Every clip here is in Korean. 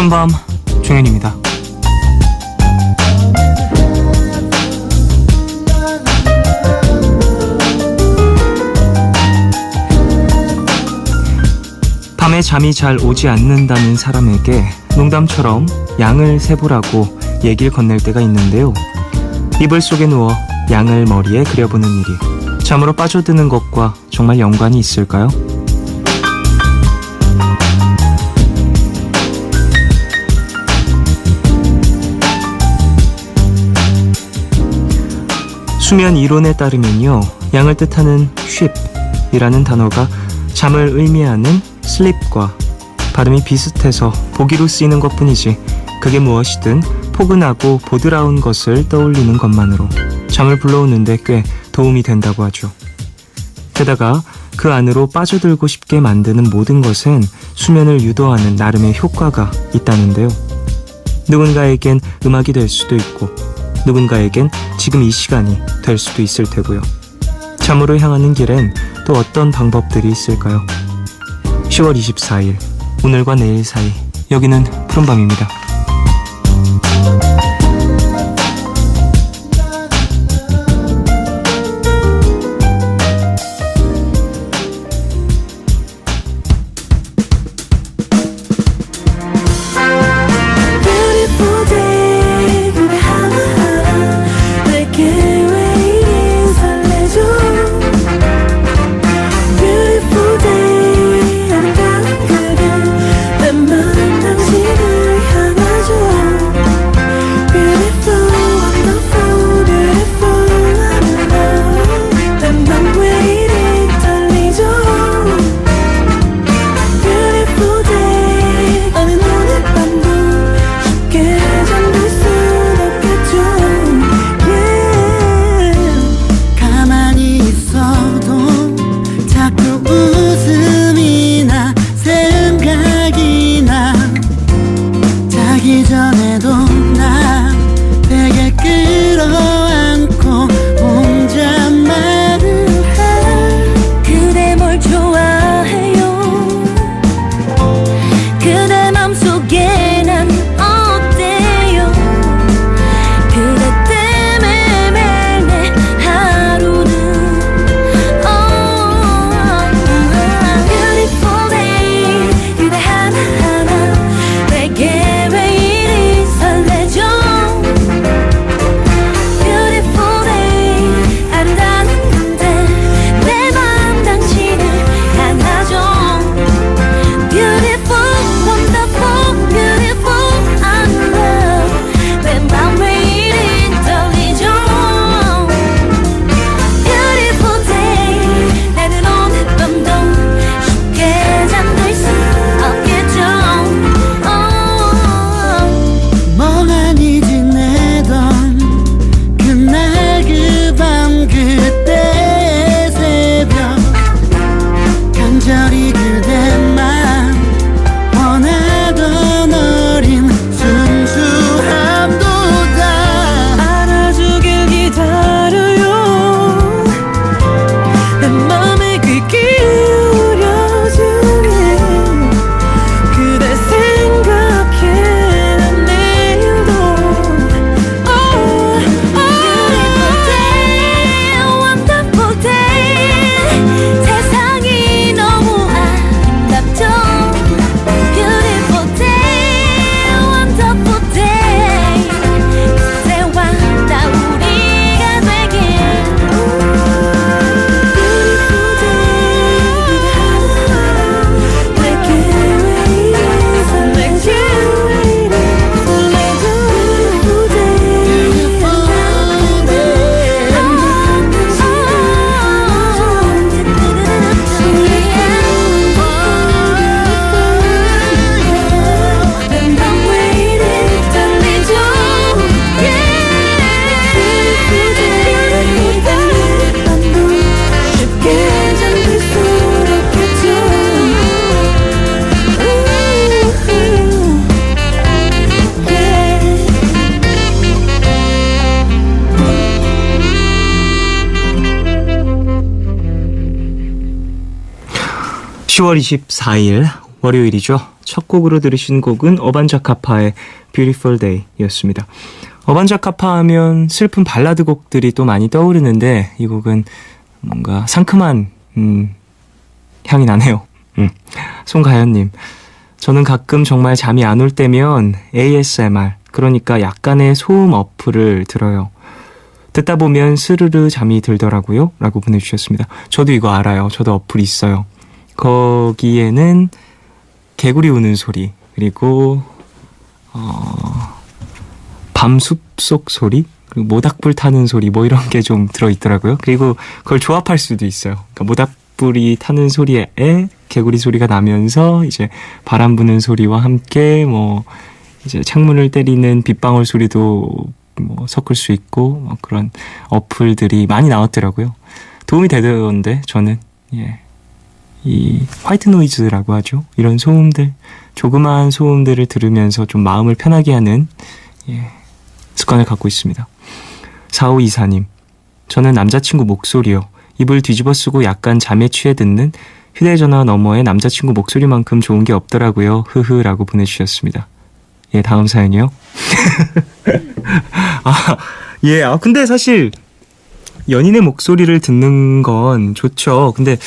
푸른밤 종현입니다. 밤에 잠이 잘 오지 않는다는 사람에게 농담처럼 양을 세보라고 얘기를 건넬 때가 있는데요. 이불 속에 누워 양을 머리에 그려보는 일이 잠으로 빠져드는 것과 정말 연관이 있을까요? 수면 이론에 따르면요, 양을 뜻하는 쉽이라는 단어가 잠을 의미하는 sleep과 발음이 비슷해서 보기로 쓰이는 것뿐이지 그게 무엇이든 포근하고 보드라운 것을 떠올리는 것만으로 잠을 불러오는데 꽤 도움이 된다고 하죠. 게다가 그 안으로 빠져들고 싶게 만드는 모든 것은 수면을 유도하는 나름의 효과가 있다는데요. 누군가에겐 음악이 될 수도 있고 누군가에겐 지금 이 시간이 될 수도 있을 테고요. 잠으로 향하는 길엔 또 어떤 방법들이 있을까요? 10월 24일 오늘과 내일 사이, 여기는 푸른밤입니다. (10월 24일) 월요일이죠. 첫 곡으로 들으신 곡은 어반자카파의 Beautiful Day 였습니다. 어반자카파 하면 슬픈 발라드 곡들이 또 많이 떠오르는데 이 곡은 뭔가 상큼한 향이 나네요. 송가연님, 저는 가끔 정말 잠이 안 올 때면 ASMR, 그러니까 약간의 소음 어플을 들어요. 듣다 보면 스르르 잠이 들더라고요 라고 보내주셨습니다. 저도 이거 알아요. 저도 어플이 있어요. 거기에는 개구리 우는 소리, 그리고 밤 숲속 소리, 그리고 모닥불 타는 소리 뭐 이런 게 좀 들어있더라고요. 그리고 그걸 조합할 수도 있어요. 그러니까 모닥불이 타는 소리에 개구리 소리가 나면서 이제 바람 부는 소리와 함께 뭐 이제 창문을 때리는 빗방울 소리도 뭐 섞을 수 있고 뭐 그런 어플들이 많이 나왔더라고요. 도움이 되던데 저는 이 화이트 노이즈라고 하죠. 이런 소음들, 조그마한 소음들을 들으면서 좀 마음을 편하게 하는 습관을 갖고 있습니다. 4524님, 저는 남자친구 목소리요. 입을 뒤집어 쓰고 약간 잠에 취해 듣는 휴대전화 너머의 남자친구 목소리만큼 좋은 게 없더라고요. 흐흐라고 보내주셨습니다. 다음 사연이요. 근데 사실 연인의 목소리를 듣는 건 좋죠. 근데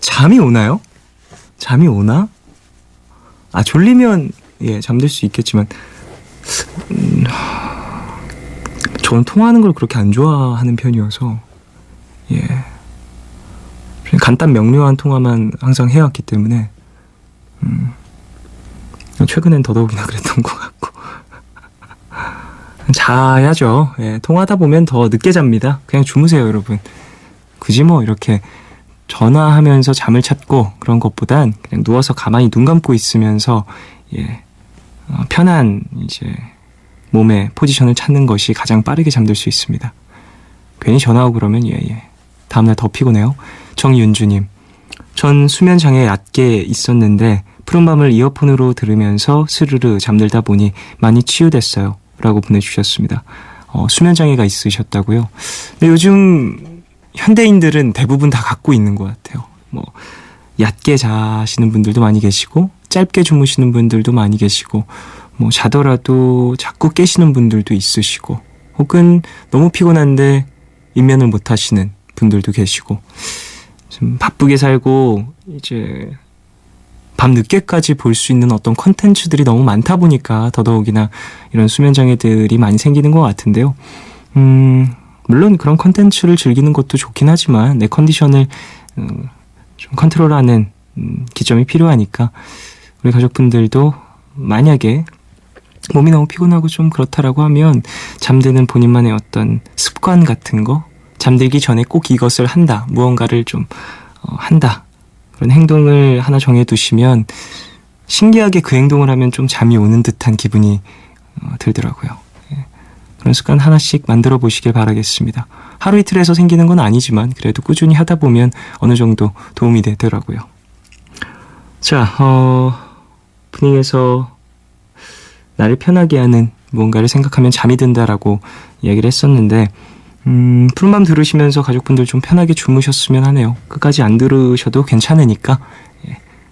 잠이 오나요? 잠이 오나? 졸리면 잠들 수 있겠지만 저는 통화하는 걸 그렇게 안 좋아하는 편이어서 간단 명료한 통화만 항상 해왔기 때문에 최근엔 더더욱이나 그랬던 것 같고 자야죠. 통화하다 보면 더 늦게 잡니다. 그냥 주무세요, 여러분. 굳이 뭐 이렇게 전화하면서 잠을 찾고 그런 것보단 그냥 누워서 가만히 눈 감고 있으면서 편한 이제 몸의 포지션을 찾는 것이 가장 빠르게 잠들 수 있습니다. 괜히 전화하고 그러면 다음날 더 피곤해요. 정윤주님, 전 수면 장애 얕게 있었는데 푸른밤을 이어폰으로 들으면서 스르르 잠들다 보니 많이 치유됐어요 라고 보내주셨습니다. 수면 장애가 있으셨다고요? 근데 요즘 현대인들은 대부분 다 갖고 있는 것 같아요. 뭐 얕게 자시는 분들도 많이 계시고 짧게 주무시는 분들도 많이 계시고 뭐 자더라도 자꾸 깨시는 분들도 있으시고 혹은 너무 피곤한데 입면을 못 하시는 분들도 계시고 좀 바쁘게 살고 이제 밤 늦게까지 볼 수 있는 어떤 컨텐츠들이 너무 많다 보니까 더더욱이나 이런 수면장애들이 많이 생기는 것 같은데요. 물론 그런 컨텐츠를 즐기는 것도 좋긴 하지만 내 컨디션을 좀 컨트롤하는 기점이 필요하니까 우리 가족분들도 만약에 몸이 너무 피곤하고 좀 그렇다라고 하면 잠드는 본인만의 어떤 습관 같은 거, 잠들기 전에 꼭 이것을 한다, 무언가를 좀 한다, 그런 행동을 하나 정해두시면 신기하게 그 행동을 하면 좀 잠이 오는 듯한 기분이 들더라고요. 그런 습관 하나씩 만들어 보시길 바라겠습니다. 하루 이틀에서 생기는 건 아니지만 그래도 꾸준히 하다 보면 어느 정도 도움이 되더라고요. 자, 오프닝에서 나를 편하게 하는 무언가를 생각하면 잠이 든다라고 이야기를 했었는데 푸른밤 들으시면서 가족분들 좀 편하게 주무셨으면 하네요. 끝까지 안 들으셔도 괜찮으니까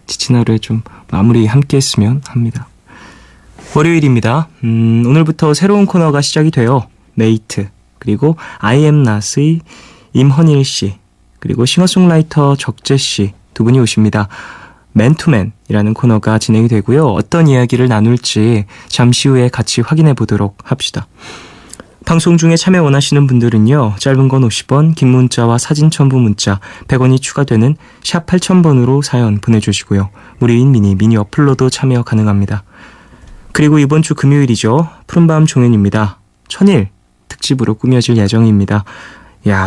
지친 하루에 좀 마무리 함께 했으면 합니다. 월요일입니다. 오늘부터 새로운 코너가 시작이 돼요. 메이트, 그리고 I am not의 임헌일 씨, 그리고 싱어송라이터 적재 씨 두 분이 오십니다. 맨투맨이라는 코너가 진행이 되고요. 어떤 이야기를 나눌지 잠시 후에 같이 확인해 보도록 합시다. 방송 중에 참여 원하시는 분들은요. 짧은 건 50원, 긴 문자와 사진 첨부 문자 100원이 추가되는 샵 8000번으로 사연 보내주시고요. 무료인 미니 어플로도 참여 가능합니다. 그리고 이번 주 금요일이죠. 푸른밤 종현입니다. 천일 특집으로 꾸며질 예정입니다.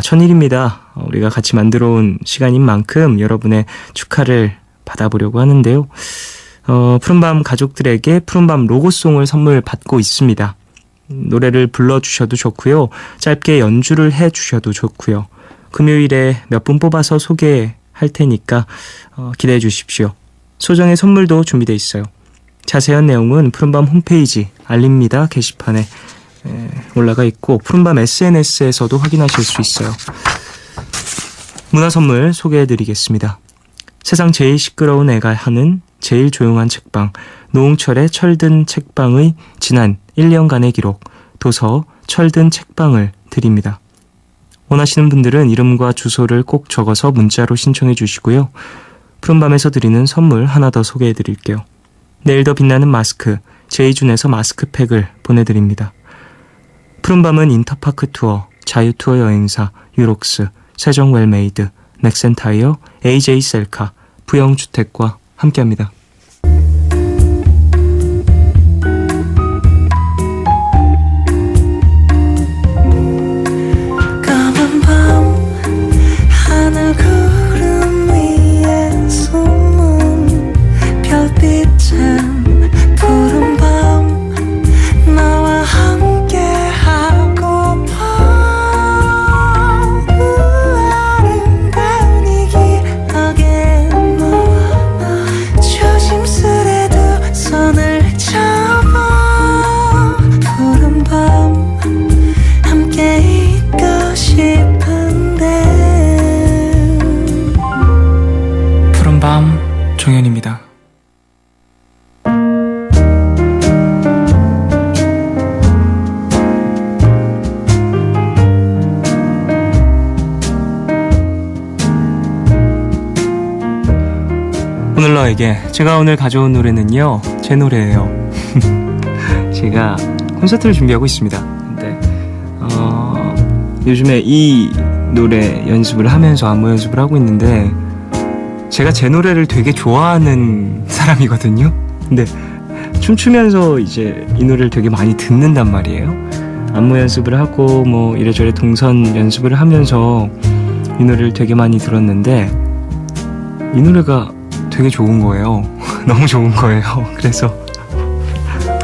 천일입니다. 우리가 같이 만들어온 시간인 만큼 여러분의 축하를 받아보려고 하는데요. 푸른밤 가족들에게 푸른밤 로고송을 선물 받고 있습니다. 노래를 불러주셔도 좋고요. 짧게 연주를 해주셔도 좋고요. 금요일에 몇 분 뽑아서 소개할 테니까 기대해 주십시오. 소정의 선물도 준비되어 있어요. 자세한 내용은 푸른밤 홈페이지 알립니다 게시판에 올라가 있고 푸른밤 SNS에서도 확인하실 수 있어요. 문화선물 소개해드리겠습니다. 세상 제일 시끄러운 애가 하는 제일 조용한 책방 노홍철의 철든 책방의 지난 1년간의 기록, 도서 철든 책방을 드립니다. 원하시는 분들은 이름과 주소를 꼭 적어서 문자로 신청해 주시고요. 푸른밤에서 드리는 선물 하나 더 소개해 드릴게요. 내일 더 빛나는 마스크, 제이준에서 마스크팩을 보내드립니다. 푸른밤은 인터파크 투어, 자유투어 여행사, 유록스, 세정 웰메이드, 넥센타이어, AJ 셀카, 부영주택과 함께합니다. 종현입니다. 오늘 너에게 제가 오늘 가져온 노래는요, 제 노래예요. 제가 콘서트를 준비하고 있습니다. 근데 요즘에 이 노래 연습을 하면서 안무 연습을 하고 있는데 제가 제 노래를 되게 좋아하는 사람이거든요. 근데 춤추면서 이제 이 노래를 되게 많이 듣는단 말이에요. 안무 연습을 하고 뭐 이래저래 동선 연습을 하면서 이 노래를 되게 많이 들었는데 이 노래가 되게 좋은 거예요. 너무 좋은 거예요. 그래서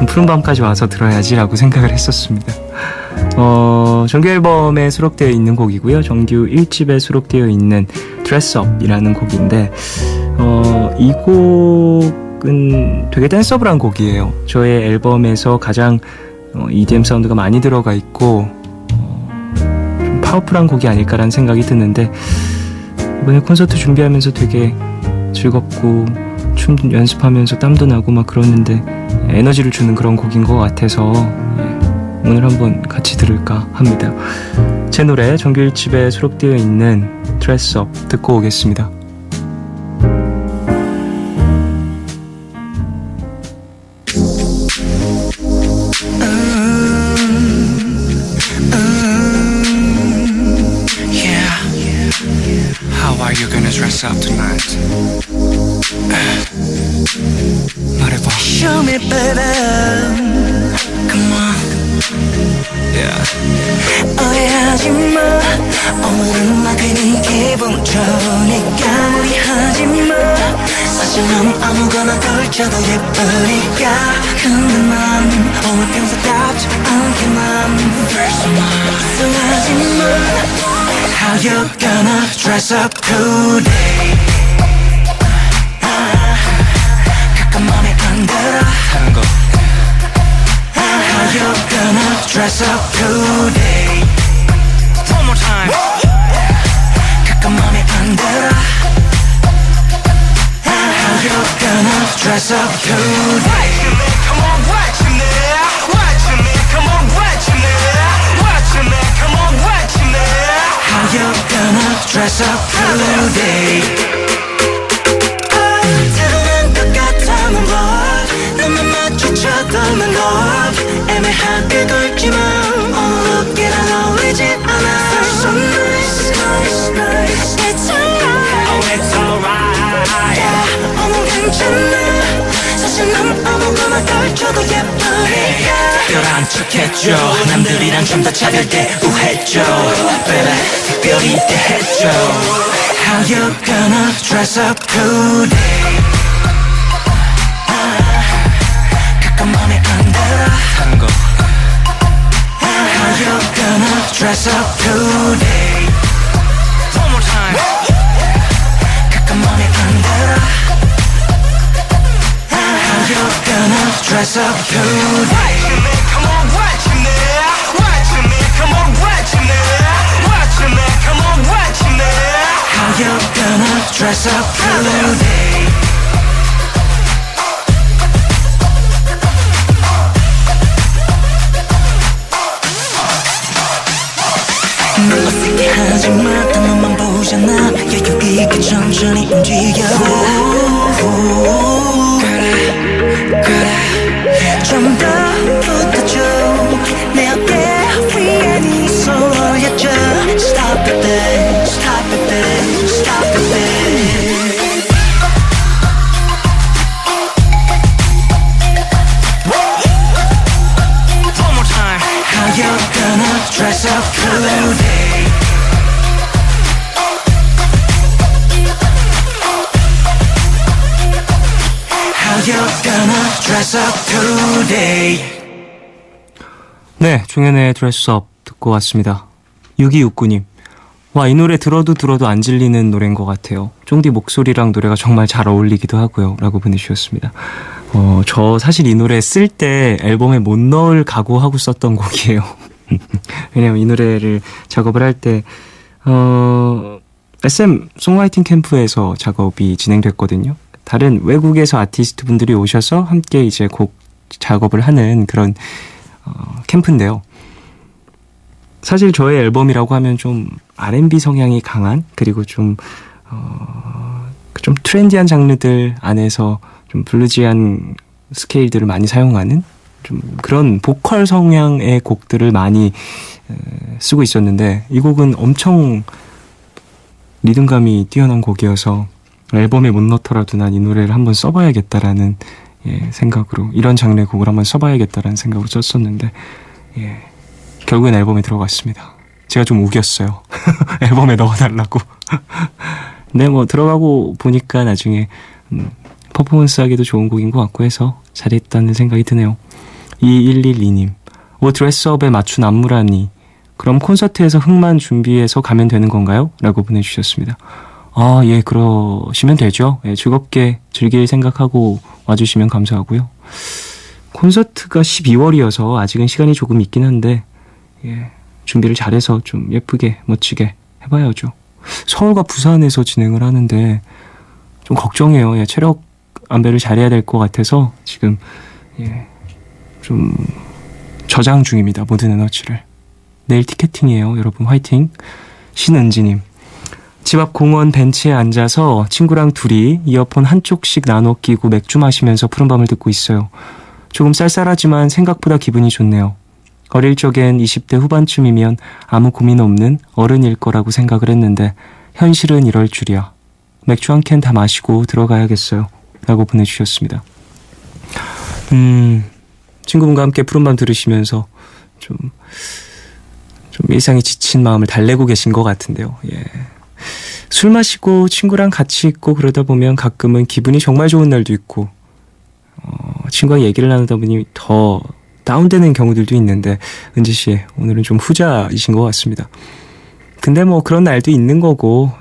푸른밤까지 와서 들어야지라고 생각을 했었습니다. 정규 앨범에 수록되어 있는 곡이고요. 정규 1집에 수록되어 있는 Dress Up이라는 곡인데 이 곡은 되게 댄서블한 곡이에요. 저의 앨범에서 가장 EDM 사운드가 많이 들어가 있고 좀 파워풀한 곡이 아닐까라는 생각이 드는데 이번에 콘서트 준비하면서 되게 즐겁고 춤 연습하면서 땀도 나고 막 그러는데 에너지를 주는 그런 곡인 것 같아서 오늘 한번 같이 들을까 합니다. 제 노래 정규 1집에 수록되어 있는 Dress Up 듣고 오겠습니다. How are you gonna dress up tonight? 말해봐. Show me, baby. Come on. Yeah. 오해하지 마. 오늘은 나 괜히 기분 좋으니까 무리하지 마. 사실 넌 아무거나 걸쳐도 예쁘니까. 근데 난 오늘 평소답지 않게만 걱정하지 마. How you gonna dress up today? 가끔 맘에 안 들어 다른 거. How you gonna dress up today? One more time. 가끔 맘에 안 들어. How you gonna dress up today? Come on, watch me, watch me, come on, watch me, watch me, come on, watch me. How you gonna dress up today? 태어난 것 같다는 법 눈만 마주쳐도는 것 애매하게 걸지만 오늘 웃기랑 어울리지 않아. You're so nice, nice, nice. It's alright, oh it's alright. Yeah, 오늘 괜찮아. 사실 난 아무거나 걸쳐도 예쁘니까. 특별한 척했죠. 남들이랑 좀 더 차별 때 우했죠. Baby 특별히 대했죠. How you gonna dress up today? 가끔 맘에 안 들어 다른 거. How you gonna dress up today? One more time. 가끔 맘에 안 들어. How you gonna dress up today? Come on, watch me, watch me, come on, watch me, watch me, come on, watch me. How you gonna dress up today? 하지만 단 너만 보잖아 여유있게 천천히 움직여 그래 좀 더 붙어줘 내 어깨 위에 네 손 올려줘 Stop it babe Stop it babe Stop it babe One more time How you gonna dress up today How you gonna dress up today 네, 종현의 드레스업 듣고 왔습니다. 6269님. 와, 이 노래 들어도 안 질리는 노래인 것 같아요. 쫑디 목소리랑 노래가 정말 잘 어울리기도 하고요. 라고 보내주셨습니다. 저 사실 이 노래 쓸 때 앨범에 못 넣을 각오하고 썼던 곡이에요. 왜냐면 이 노래를 작업을 할 때, SM 송라이팅 캠프에서 작업이 진행됐거든요. 다른 외국에서 아티스트 분들이 오셔서 함께 이제 곡 작업을 하는 그런 캠프인데요. 사실 저의 앨범이라고 하면 좀 R&B 성향이 강한 그리고 좀 트렌디한 장르들 안에서 좀 블루지한 스케일들을 많이 사용하는 좀 그런 보컬 성향의 곡들을 많이 쓰고 있었는데 이 곡은 엄청 리듬감이 뛰어난 곡이어서 앨범에 못 넣더라도 난 이 노래를 한번 써봐야겠다라는 생각으로 이런 장르의 곡을 한번 써봐야겠다라는 생각으로 썼었는데 결국엔 앨범에 들어갔습니다. 제가 좀 우겼어요. 앨범에 넣어달라고. 근데 뭐 들어가고 보니까 나중에 퍼포먼스하기도 좋은 곡인 것 같고 해서 잘했다는 생각이 드네요. 2112님 드레스업에 맞춘 안무라니 그럼 콘서트에서 흥만 준비해서 가면 되는 건가요? 라고 보내주셨습니다. 예, 그러시면 되죠. 즐겁게 즐길 생각하고 와주시면 감사하고요. 콘서트가 12월이어서 아직은 시간이 조금 있긴 한데 준비를 잘해서 좀 예쁘게 멋지게 해봐야죠. 서울과 부산에서 진행을 하는데 좀 걱정해요. 체력 안배를 잘해야 될 것 같아서 지금 좀 저장 중입니다. 모든 에너지를. 내일 티켓팅이에요. 여러분 화이팅. 신은지님 집 앞 공원 벤치에 앉아서 친구랑 둘이 이어폰 한쪽씩 나눠 끼고 맥주 마시면서 푸른밤을 듣고 있어요. 조금 쌀쌀하지만 생각보다 기분이 좋네요. 어릴 적엔 20대 후반쯤이면 아무 고민 없는 어른일 거라고 생각을 했는데 현실은 이럴 줄이야. 맥주 한 캔 다 마시고 들어가야겠어요. 라고 보내주셨습니다. 친구분과 함께 푸른밤 들으시면서 좀 일상에 지친 마음을 달래고 계신 것 같은데요. 술 마시고 친구랑 같이 있고 그러다 보면 가끔은 기분이 정말 좋은 날도 있고 친구와 얘기를 나누다 보니 더 다운되는 경우들도 있는데 은지씨 오늘은 좀 후자이신 것 같습니다. 근데 뭐 그런 날도 있는 거고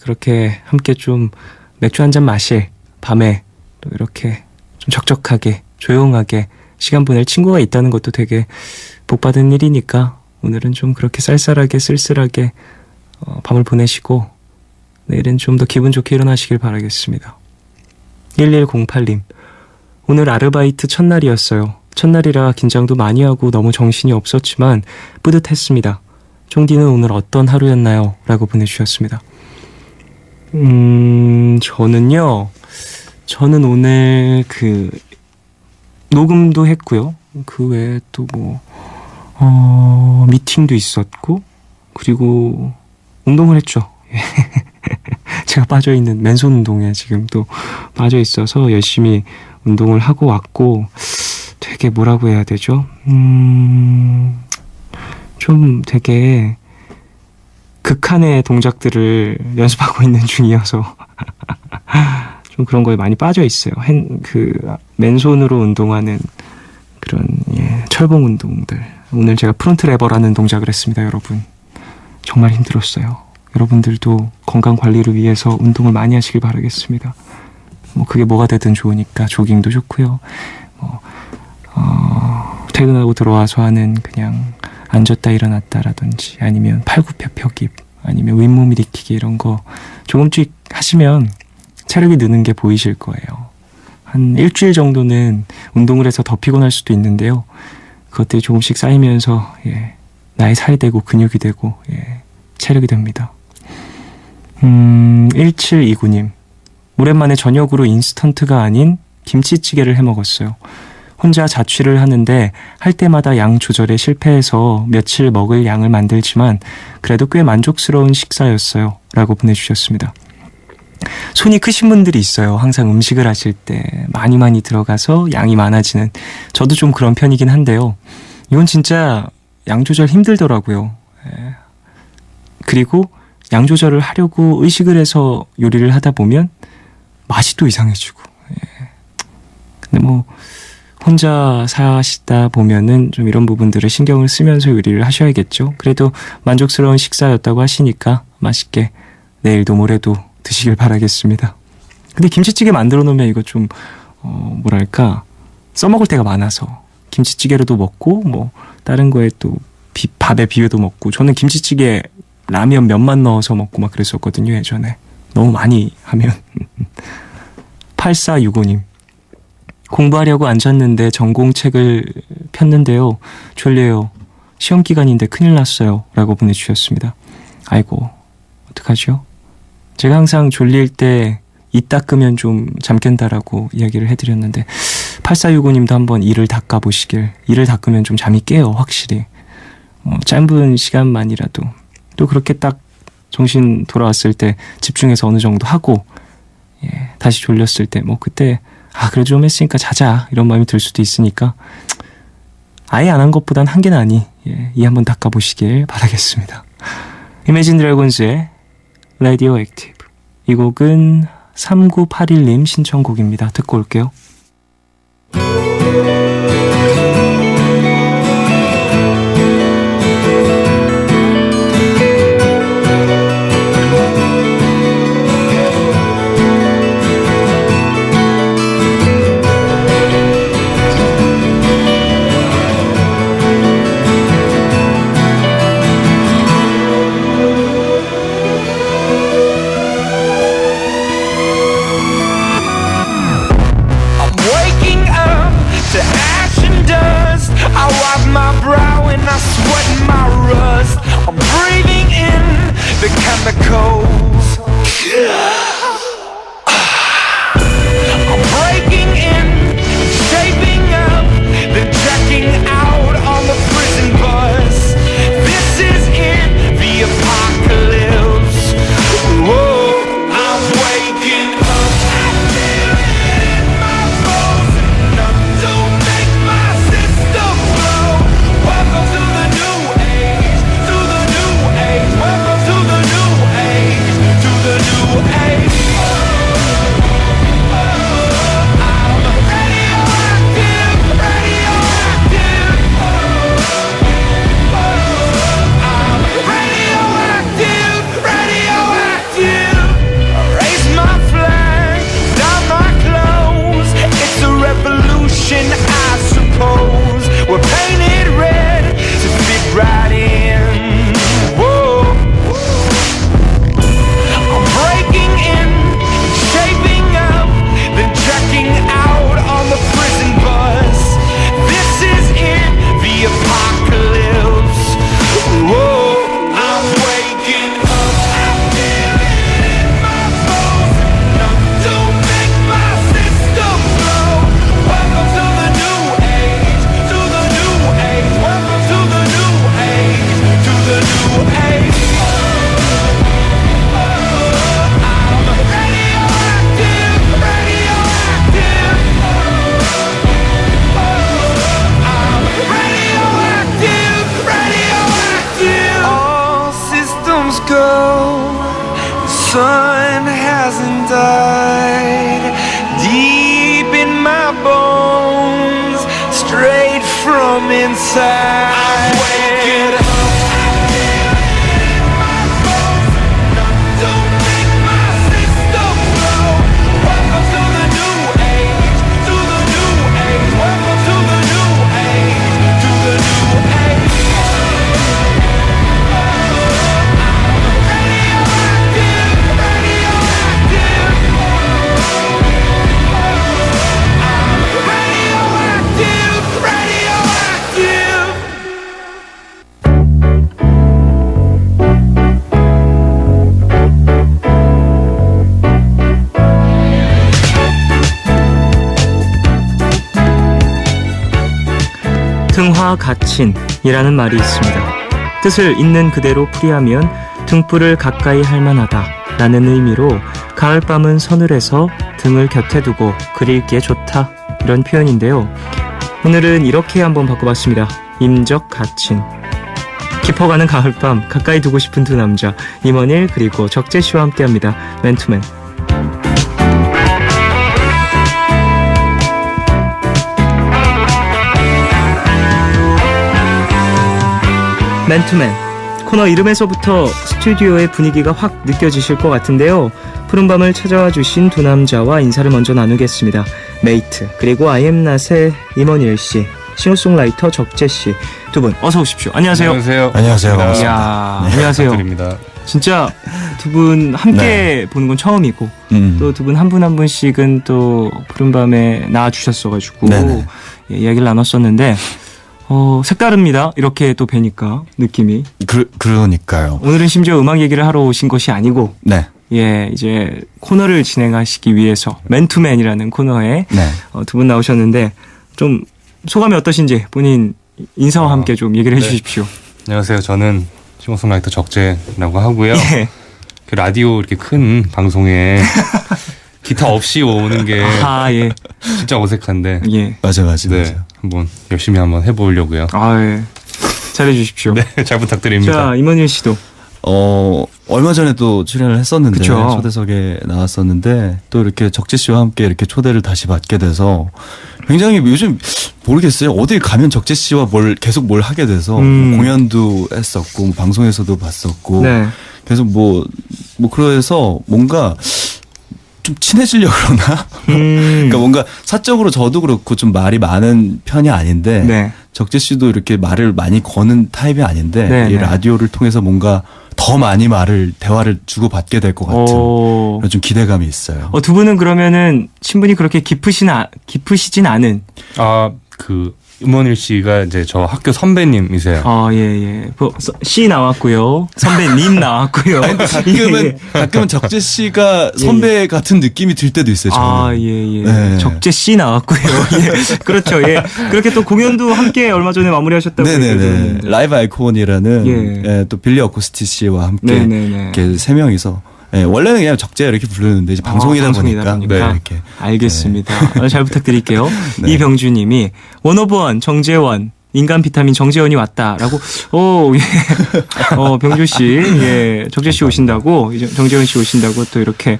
그렇게 함께 좀 맥주 한잔 마실 밤에 또 이렇게 좀 적적하게 조용하게 시간 보낼 친구가 있다는 것도 되게 복받은 일이니까 오늘은 좀 그렇게 쌀쌀하게 쓸쓸하게 밤을 보내시고 내일은 좀 더 기분 좋게 일어나시길 바라겠습니다. 1108님 오늘 아르바이트 첫날이었어요. 첫날이라 긴장도 많이 하고 너무 정신이 없었지만 뿌듯했습니다. 쫑디는 오늘 어떤 하루였나요? 라고 보내주셨습니다. 저는 오늘 녹음도 했고요. 그 외에 또 미팅도 있었고 그리고 운동을 했죠. 제가 빠져있는 맨손 운동에 지금 또 빠져있어서 열심히 운동을 하고 왔고 되게 뭐라고 해야 되죠? 좀 되게 극한의 동작들을 연습하고 있는 중이어서 좀 그런 거에 많이 빠져있어요. 맨손으로 운동하는 그런 철봉 운동들. 오늘 제가 프론트 레버라는 동작을 했습니다, 여러분. 정말 힘들었어요. 여러분들도 건강 관리를 위해서 운동을 많이 하시길 바라겠습니다. 그게 뭐가 되든 좋으니까 조깅도 좋고요. 퇴근하고 들어와서 하는 그냥 앉았다 일어났다라든지 아니면 팔굽혀펴기 아니면 윗몸 일으키기 이런 거 조금씩 하시면 체력이 느는 게 보이실 거예요. 한 일주일 정도는 운동을 해서 더 피곤할 수도 있는데요. 그것들이 조금씩 쌓이면서 나의 살이 되고 근육이 되고 체력이 됩니다. 1729님. 오랜만에 저녁으로 인스턴트가 아닌 김치찌개를 해먹었어요. 혼자 자취를 하는데 할 때마다 양 조절에 실패해서 며칠 먹을 양을 만들지만 그래도 꽤 만족스러운 식사였어요. 라고 보내주셨습니다. 손이 크신 분들이 있어요. 항상 음식을 하실 때 많이 들어가서 양이 많아지는. 저도 좀 그런 편이긴 한데요. 이건 진짜 양 조절 힘들더라고요. 그리고 양 조절을 하려고 의식을 해서 요리를 하다 보면 맛이 또 이상해지고. 근데 뭐 혼자 사시다 보면은 좀 이런 부분들을 신경을 쓰면서 요리를 하셔야겠죠. 그래도 만족스러운 식사였다고 하시니까 맛있게 내일도 모레도 드시길 바라겠습니다. 근데 김치찌개 만들어 놓으면 이거 좀 뭐랄까 써먹을 때가 많아서 김치찌개로도 먹고 뭐 다른 거에 또 밥에 비벼도 먹고. 저는 김치찌개 라면 면만 넣어서 먹고 막 그랬었거든요, 예전에. 너무 많이 하면. 8465님. 공부하려고 앉았는데 전공책을 폈는데요. 졸려요. 시험 기간인데 큰일 났어요. 라고 보내주셨습니다. 아이고, 어떡하죠? 제가 항상 졸릴 때 입 닦으면 좀 잠깬다라고 이야기를 해드렸는데 8465님도 한번 이를 닦아보시길. 이를 닦으면 좀 잠이 깨요, 확실히. 짧은 시간만이라도. 또 그렇게 딱 정신 돌아왔을 때 집중해서 어느 정도 하고 다시 졸렸을 때 뭐 그때 그래도 좀 했으니까 자자 이런 마음이 들 수도 있으니까 아예 안 한 것보단 한 게 나니 이 한번 닦아보시길 바라겠습니다. 이매진 드래곤즈의 라디오 액티브. 이 곡은 3981님 신청곡입니다. 듣고 올게요. Chemicals. I'm breaking in, shaping up, then checking out on the prison bus. This is it, the apocalypse. Whoa, I'm waking up. I feel it in my bones, enough to make my system blow. Welcome to the new age, to the new age. Welcome to the new age, to the new age. I'm radioactive, radioactive. I'm radioactive, radioactive. Raise my flag, down my clothes. It's a revolution, I suppose. We're painted red to fit right in. Whoa. I'm breaking in, shaping up, then checking out on the prison bus. This is it, the apocalypse. Whoa, I'm waking up. I feel it in my bones, enough to make my system blow. Welcome to the new age, to the new age. Welcome to the new age, to the new age. I'm radioactive, radioactive. I'm radioactive, radioactive. All systems go. The sun hasn't died. Deep in my bones, straight from inside. I'm waking up. Don't make my system blow. Welcome to the new age, to the new age. Welcome to the new age, to the new age. I'm radioactive, radioactive. I'm radioactive, radioactive. 등화가친이라는 말이 있습니다. 뜻을 있는 그대로 풀이하면 등불을 가까이 할 만하다 라는 의미로 가을밤은 서늘해서 등을 곁에 두고 글 읽기에 좋다 이런 표현인데요. 오늘은 이렇게 한번 바꿔봤습니다. 임적가친. 깊어가는 가을밤 가까이 두고 싶은 두 남자 임원일 그리고 적재씨와 함께합니다. 맨투맨. 맨투맨. 코너 이름에서부터 스튜디오의 분위기가 확 느껴지실 것 같은데요. 푸른밤을 찾아와 주신 두 남자와 인사를 먼저 나누겠습니다. 메이트 그리고 아이엠낫의 임원일씨, 싱어송라이터 적재씨 두 분 어서 오십시오. 안녕하세요. 안녕하세요. 안녕하세요. 이야, 반갑습니다. 안녕하세요. 부탁드립니다. 진짜 두 분 함께 보는 건 처음이고 또 두 분 한 분 한 분씩은 또 푸른밤에 나와주셨어가지고 네네. 예, 이야기를 나눴었는데 색다릅니다. 이렇게 또 뵈니까 느낌이. 그러니까요. 오늘은 심지어 음악 얘기를 하러 오신 것이 아니고 네. 예, 이제 코너를 진행하시기 위해서 맨투맨이라는 코너에 네. 두 분 나오셨는데 좀 소감이 어떠신지 본인 인사와 함께 좀 얘기를 해주십시오. 안녕하세요. 저는 싱어송라이터 적재라고 하고요. 예. 그 라디오 이렇게 큰 방송에 기타 없이 오는 게 아, 예. 진짜 어색한데 예. 맞아. 네, 한번 열심히 한번 해보려고요. 아, 예. 잘해주십시오. 네, 잘 부탁드립니다. 자, 임원일 씨도. 얼마 전에 또 출연을 했었는데 그쵸. 초대석에 나왔었는데 또 이렇게 적재 씨와 함께 이렇게 초대를 다시 받게 돼서 굉장히 요즘 모르겠어요. 어딜 가면 적재 씨와 계속 뭘 하게 돼서 공연도 했었고 방송에서도 봤었고 네. 계속 뭐 그래서 뭔가 좀 친해지려고 그러나? 그러니까 뭔가 사적으로 저도 그렇고 좀 말이 많은 편이 아닌데 네. 적재 씨도 이렇게 말을 많이 거는 타입이 아닌데 네, 이 네. 라디오를 통해서 뭔가 더 많이 대화를 주고받게 될 것 같은 그런 좀 기대감이 있어요. 두 분은 그러면은 친분이 그렇게 깊으시진 않은. 그 임원일 씨가 이제 저 학교 선배님이세요. 예. C 나왔고요. 선배님 나왔고요. 가끔은 적재 씨가 선배 같은 느낌이 들 때도 있어요. 저는. 예. 네. 적재 C 나왔고요. 예. 그렇죠. 예. 그렇게 또 공연도 함께 얼마 전에 마무리하셨다고 네네네. 들었는데. 라이브 아이콘이라는 예. 또 빌리 어쿠스티 씨와 함께 네네네. 이렇게 세 명이서 원래는 그냥 적재 이렇게 부르는데 이제 방송이다 보니까 네, 이렇게 알겠습니다. 잘 부탁드릴게요. 네. 이병주님이 원오브원 정재원 인간 비타민 정재원이 왔다라고. 병주 씨, 예, 적재 씨 오신다고, 정재원 씨 오신다고 또 이렇게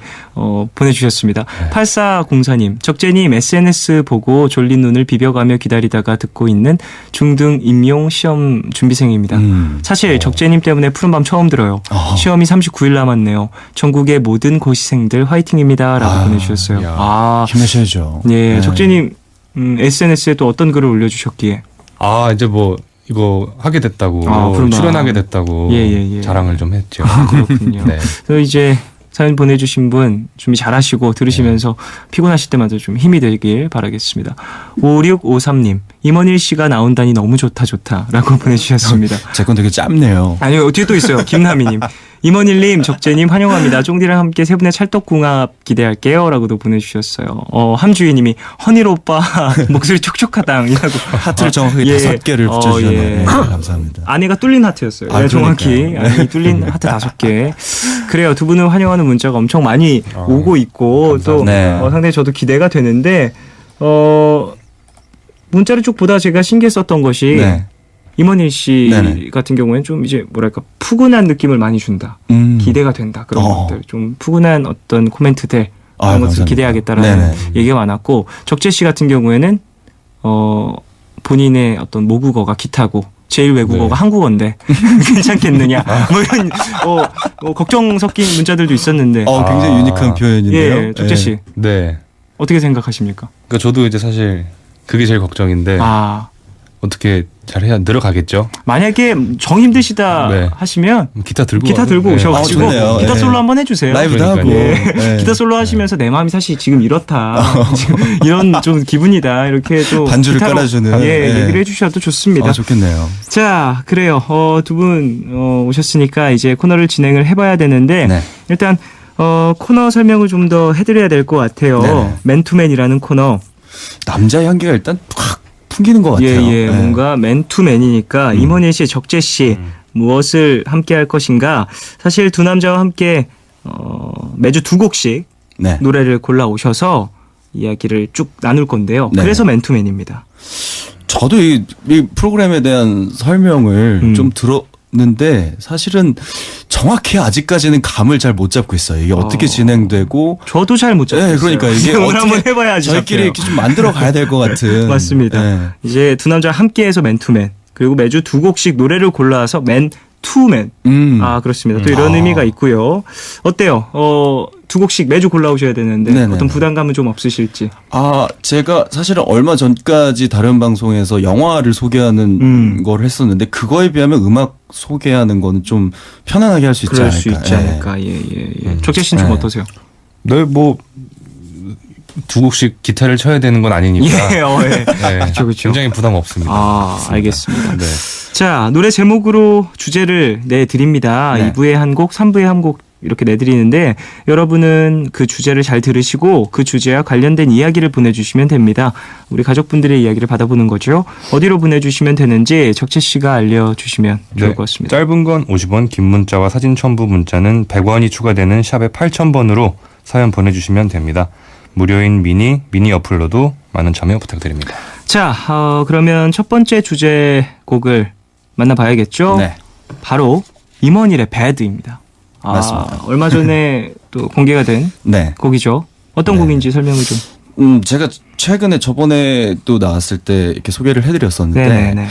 보내주셨습니다. 8404님, 적재님 SNS 보고 졸린 눈을 비벼가며 기다리다가 듣고 있는 중등 임용 시험 준비생입니다. 사실 적재님 때문에 푸른밤 처음 들어요. 시험이 39일 남았네요. 전국의 모든 고시생들 화이팅입니다라고 보내주셨어요. 힘내셔야죠. 예, 적재님 SNS에 또 어떤 글을 올려주셨기에. 이제 이거 하게 됐다고 푸른밤. 출연하게 됐다고 예. 자랑을 좀 했죠. 그렇군요. 네. 그래서 이제 사연 보내주신 분 준비 잘하시고 들으시면서 피곤하실 때마다 좀 힘이 되길 바라겠습니다. 5653님, 임원일 씨가 나온다니 너무 좋다라고 보내주셨습니다. 제 건 되게 짧네요. 아니요, 뒤에 또 있어요. 김나미님. 임원일님, 적재님 환영합니다. 쫑디랑 함께 세 분의 찰떡궁합 기대할게요. 라고도 보내주셨어요. 함주희님이 허니로 오빠 목소리 촉촉하당이라고 하트를 정확하게 5개를 붙여주셨네요. 네, 감사합니다. 아내가 뚫린 하트였어요. 정확히. 아니, 뚫린 하트 5개. 그래요. 두 분을 환영하는 문자가 엄청 많이 오고 있고 또 상당히 저도 기대가 되는데 문자를 쭉 보다 제가 신경 썼던 것이 임원일 씨 같은 경우에는 좀 이제 뭐랄까 푸근한 느낌을 많이 준다. 기대가 된다. 그런 것들. 좀 푸근한 어떤 코멘트들 그런 것을 기대하겠다라는 얘기가 많았고 적재 씨 같은 경우에는 본인의 어떤 모국어가 기타고 제일 외국어가 한국어인데 괜찮겠느냐 뭐 이런 걱정 섞인 문자들도 있었는데 굉장히 유니크한 표현인데요. 예, 적재 씨 네. 어떻게 생각하십니까? 그러니까 저도 이제 사실 그게 제일 걱정인데 어떻게 잘해야 늘어가겠죠. 만약에 정 힘드시다 하시면 기타 들고 오셔가지고 기타 솔로 한번 해주세요. 라이브도 하고 기타 솔로 하시면서 내 마음이 사실 지금 이렇다. 이런 좀 기분이다. 이렇게 또 반주를 깔아주는 얘기를 해주셔도 좋습니다. 좋겠네요. 자, 그래요. 두 분 오셨으니까 이제 코너를 진행을 해봐야 되는데 일단 코너 설명을 좀 더 해드려야 될 것 같아요. 맨투맨이라는 코너. 남자 향기가 일단 확 풍기는 것 같아요. 예. 뭔가 맨투맨이니까 임원일 씨, 적재 씨 무엇을 함께 할 것인가? 사실 두 남자와 함께 매주 두 곡씩 네. 노래를 골라 오셔서 이야기를 쭉 나눌 건데요. 네. 그래서 맨투맨입니다. 저도 이 프로그램에 대한 설명을 좀 들었는데 사실은 정확히 아직까지는 감을 잘 못 잡고 있어요. 이게 어떻게 진행되고 저도 잘 못 잡겠어요. 네, 그러니까 이게 오늘 한번 어떻게 해봐야지. 저희끼리 잡혀요. 이렇게 좀 만들어 가야 될 것 같은. 맞습니다. 네. 이제 두 남자와 함께해서 맨투맨 그리고 매주 두 곡씩 노래를 골라서 맨투맨. 아 그렇습니다. 또 이런 의미가 있고요. 어때요? 두 곡씩 매주 골라오셔야 되는데 네네네. 어떤 부담감은 좀 없으실지. 제가 사실은 얼마 전까지 다른 방송에서 영화를 소개하는 걸 했었는데 그거에 비하면 음악 소개하는 거는 좀 편안하게 할 수 있지 그럴 않을까. 수 있지 않을까. 예. 적재 씨는 좀 네. 어떠세요? 네, 뭐 두 곡씩 기타를 쳐야 되는 건 아니니까. 예. 네, 그렇죠. 굉장히 부담 없습니다. 알겠습니다. 네. 자, 노래 제목으로 주제를 내드립니다. 네. 2부에 한 곡, 3부에 한 곡 이렇게 내드리는데 여러분은 그 주제를 잘 들으시고 그 주제와 관련된 이야기를 보내주시면 됩니다. 우리 가족분들의 이야기를 받아보는 거죠. 어디로 보내주시면 되는지 적재 씨가 알려주시면 좋을 것 같습니다. 짧은 건 50원, 긴 문자와 사진 첨부 문자는 100원이 추가되는 샵의 8000번으로 사연 보내주시면 됩니다. 무료인 미니 어플로도 많은 참여 부탁드립니다. 자, 그러면 첫 번째 주제 곡을 만나봐야겠죠? 네. 바로 임원일의 배드입니다. 맞습니다. 얼마 전에 또 공개가 된 네. 곡이죠. 어떤 네. 곡인지 설명을 좀. 제가 최근에 저번에 또 나왔을 때 이렇게 소개를 해드렸었는데 네네네.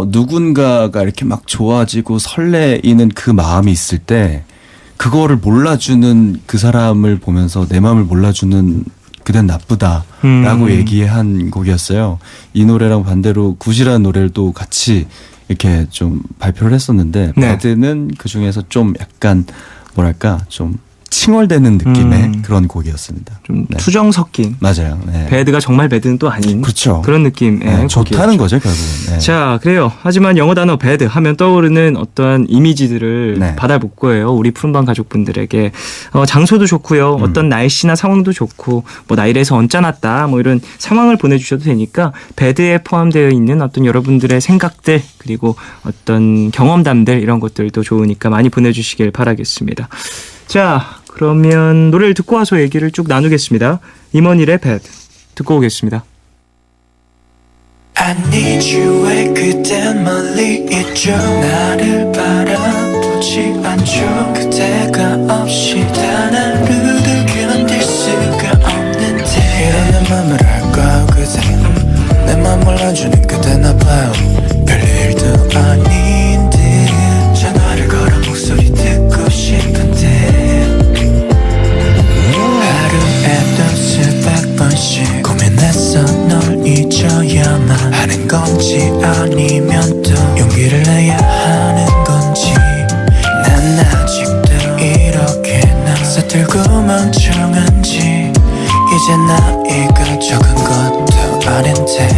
누군가가 이렇게 막 좋아지고 설레이는 그 마음이 있을 때 그거를 몰라주는 그 사람을 보면서 내 마음을 몰라주는 그댄 나쁘다라고 얘기한 곡이었어요. 이 노래랑 반대로 굿이라는 노래를 또 같이 이렇게 좀 발표를 했었는데 네. 배드는 그 중에서 좀 약간 뭐랄까 좀 칭얼대는 느낌의 그런 곡이었습니다. 좀 네. 투정 섞인. 맞아요. 네. 배드가 정말 배드는 또 아닌 그렇죠. 그런 느낌의 네, 좋다는 곡이었죠. 거죠 결국은. 네. 자, 그래요. 하지만 영어 단어 배드 하면 떠오르는 어떠한 이미지들을 네. 받아볼 거예요. 우리 푸른밤 가족분들에게. 장소도 좋고요. 어떤 날씨나 상황도 좋고 뭐 나일에서 언짢았다 뭐 이런 상황을 보내주셔도 되니까 배드에 포함되어 있는 어떤 여러분들의 생각들 그리고 어떤 경험담들 이런 것들도 좋으니까 많이 보내주시길 바라겠습니다. 자, 그러면 노래를 듣고 와서 얘기를 쭉 나누겠습니다. 임원일의 배드 듣고 오겠습니다. I need you의 그댄 멀리 있죠 나를 바라보지 않죠 그대가 없이 단 하루도 견딜 수가 없는데 이런 내 맘을 알까 그대 내 맘 몰라주는 그대 나봐요 별일도 아닌 듯 전화를 걸어 목소리 듣고 싶은데 하루에도 수백 번씩 고민했어 널 잊어야만 하는 건지 아니면 또 용기를 내야 하는 건지 난 아직도 이렇게 나 서툴고 멍청한지 이제 나이가 적은 것도 아닌데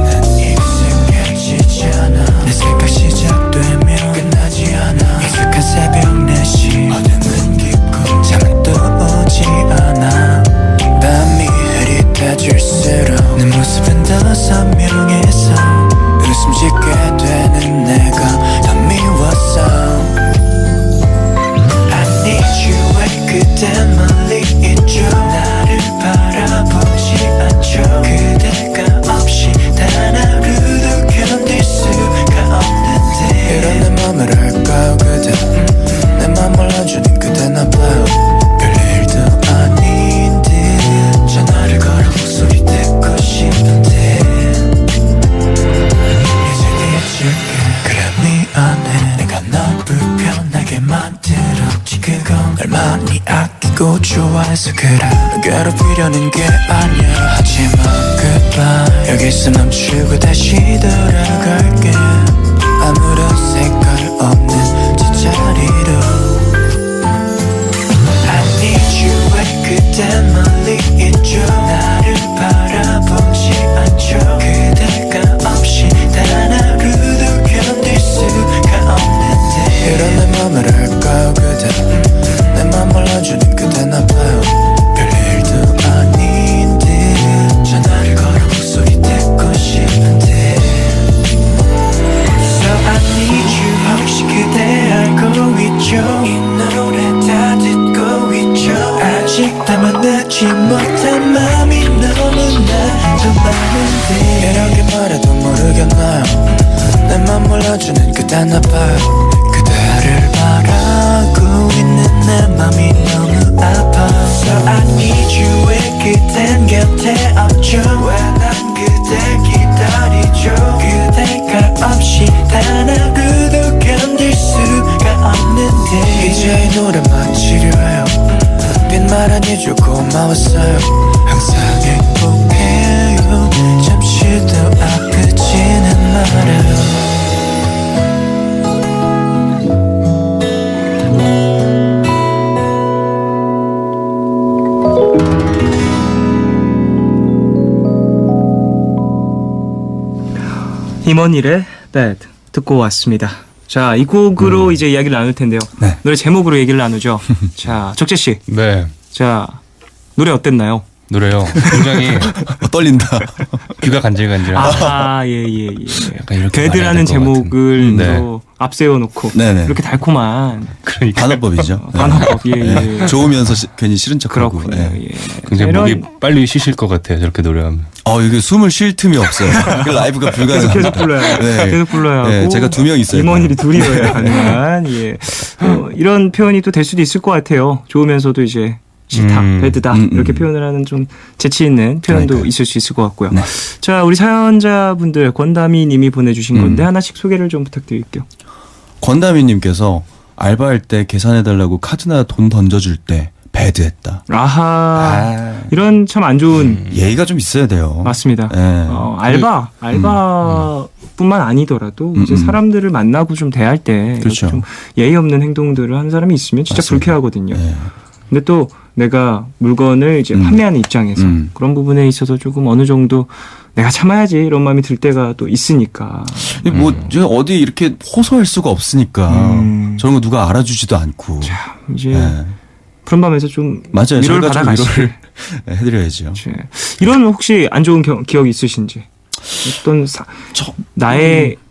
난 익숙해지지 않아 내 생각 시작되면 끝나지 않아 익숙한 새벽 4시 어둠은 깊고 잠은 또 오지 않아 밤이 흐릿해질수록 내 모습은 더 선명해서 웃음 짓게 되는 내가 더 미웠어 I need you의 그대 멀리 있죠 나를 바라보지 않죠 그대가 없이 단 하루도 견딜 수가 없는데 이런 내 맘을 알까요 그대 내 맘 몰라주는 그대 나봐요 별일도 아닌 듯 전화를 걸어 목소리 듣고 싶은데 이제 잊을게 그래 미안해 내가 널 불편하게 만들었지 그건 널 많이 아끼고 좋아해서 그래 널 괴롭히려는 게 아니야 하지만 goodbye 여기서 멈추고 다시 돌아갈게 아무런 색깔 없는 제자리로 I need you의 그대 멀리 있죠 나를 바라보지 않죠 그대가 없이 단 하루도 견딜 수가 없는데 이런 내 맘을 알까요 그대 내 맘 몰라주는 그대 나봐요 별일도 아닌 듯 전화를 싶은데 So I need you 혹시 그대 알고 있죠 이 노래 다 듣고 있죠 아직 담아내지 못한 맘이 너무나 더 많은데 이렇게 말해도 모르겠나요 내 맘 몰라주는 그댄 나빠요 그대를 바라고 있는 내 맘이 너무 아파 So I need you 왜 그댄 곁에 없죠 왜 난 그댈 기다리죠 그대가 없이 단 하루도 견딜 수가 없는데 이제 이 노래만 지루해요 빈말 아니죠 고마웠어요 항상 행복해요 잠시도 아프지는 말아요 임원일의 Bad 듣고 왔습니다. 자, 이 곡으로 이제 이야기를 나눌 텐데요. 네. 노래 제목으로 얘기를 나누죠. 자, 적재 씨. 네. 자, 노래 어땠나요? 노래요. 굉장히 떨린다. 귀가 간질간질하고 아, 예. 약간 이렇게 배드라는 말해야 될것 제목을 같은데. 또 앞세워 놓고 네네. 이렇게 달콤한 그러니까 단어법이죠. 네. 단어법. 예. 네. 좋으면서 괜히 싫은 척하고. 그렇군요. 네. 예. 굉장히 이런- 목이 빨리 쉬실 것 같아요. 저렇게 노래하면. 이게 숨을 쉴 틈이 없어요. 라이브가 불가능합니다. 계속 불러야 네. 계속 불러야 하고 네, 제가 2명 있어요. 임원일이 둘이어야 가능한 예. 이런 표현이 또 될 수도 있을 것 같아요. 좋으면서도 이제 싫다, 배드다 이렇게 표현을 하는 좀 재치 있는 표현도 그러니까요. 있을 수 있을 것 같고요. 네. 자, 우리 사연자분들 권다미님이 보내주신 건데 하나씩 소개를 좀 부탁드릴게요. 권다미님께서 알바할 때 계산해달라고 카드나 돈 던져줄 때 배드했다. 아하, 이런 참 안 좋은 예의가 좀 있어야 돼요. 맞습니다. 네. 알바뿐만 아니더라도 이제 사람들을 만나고 좀 대할 때 그렇죠. 좀 예의 없는 행동들을 하는 사람이 있으면 진짜 맞습니다. 불쾌하거든요. 네. 근데 또 내가 물건을 이제 판매하는 입장에서 그런 부분에 있어서 조금 어느 정도 내가 참아야지 이런 마음이 들 때가 또 있으니까. 근데 뭐 제가 어디 이렇게 호소할 수가 없으니까 저런 거 누가 알아주지도 않고. 자, 이제 네. 그런 마음에서 좀 맞아요. 위로를 저희가 좀 받아가시길. 위로를 해드려야죠. 이런 혹시 안 좋은 기억이 있으신지 어떤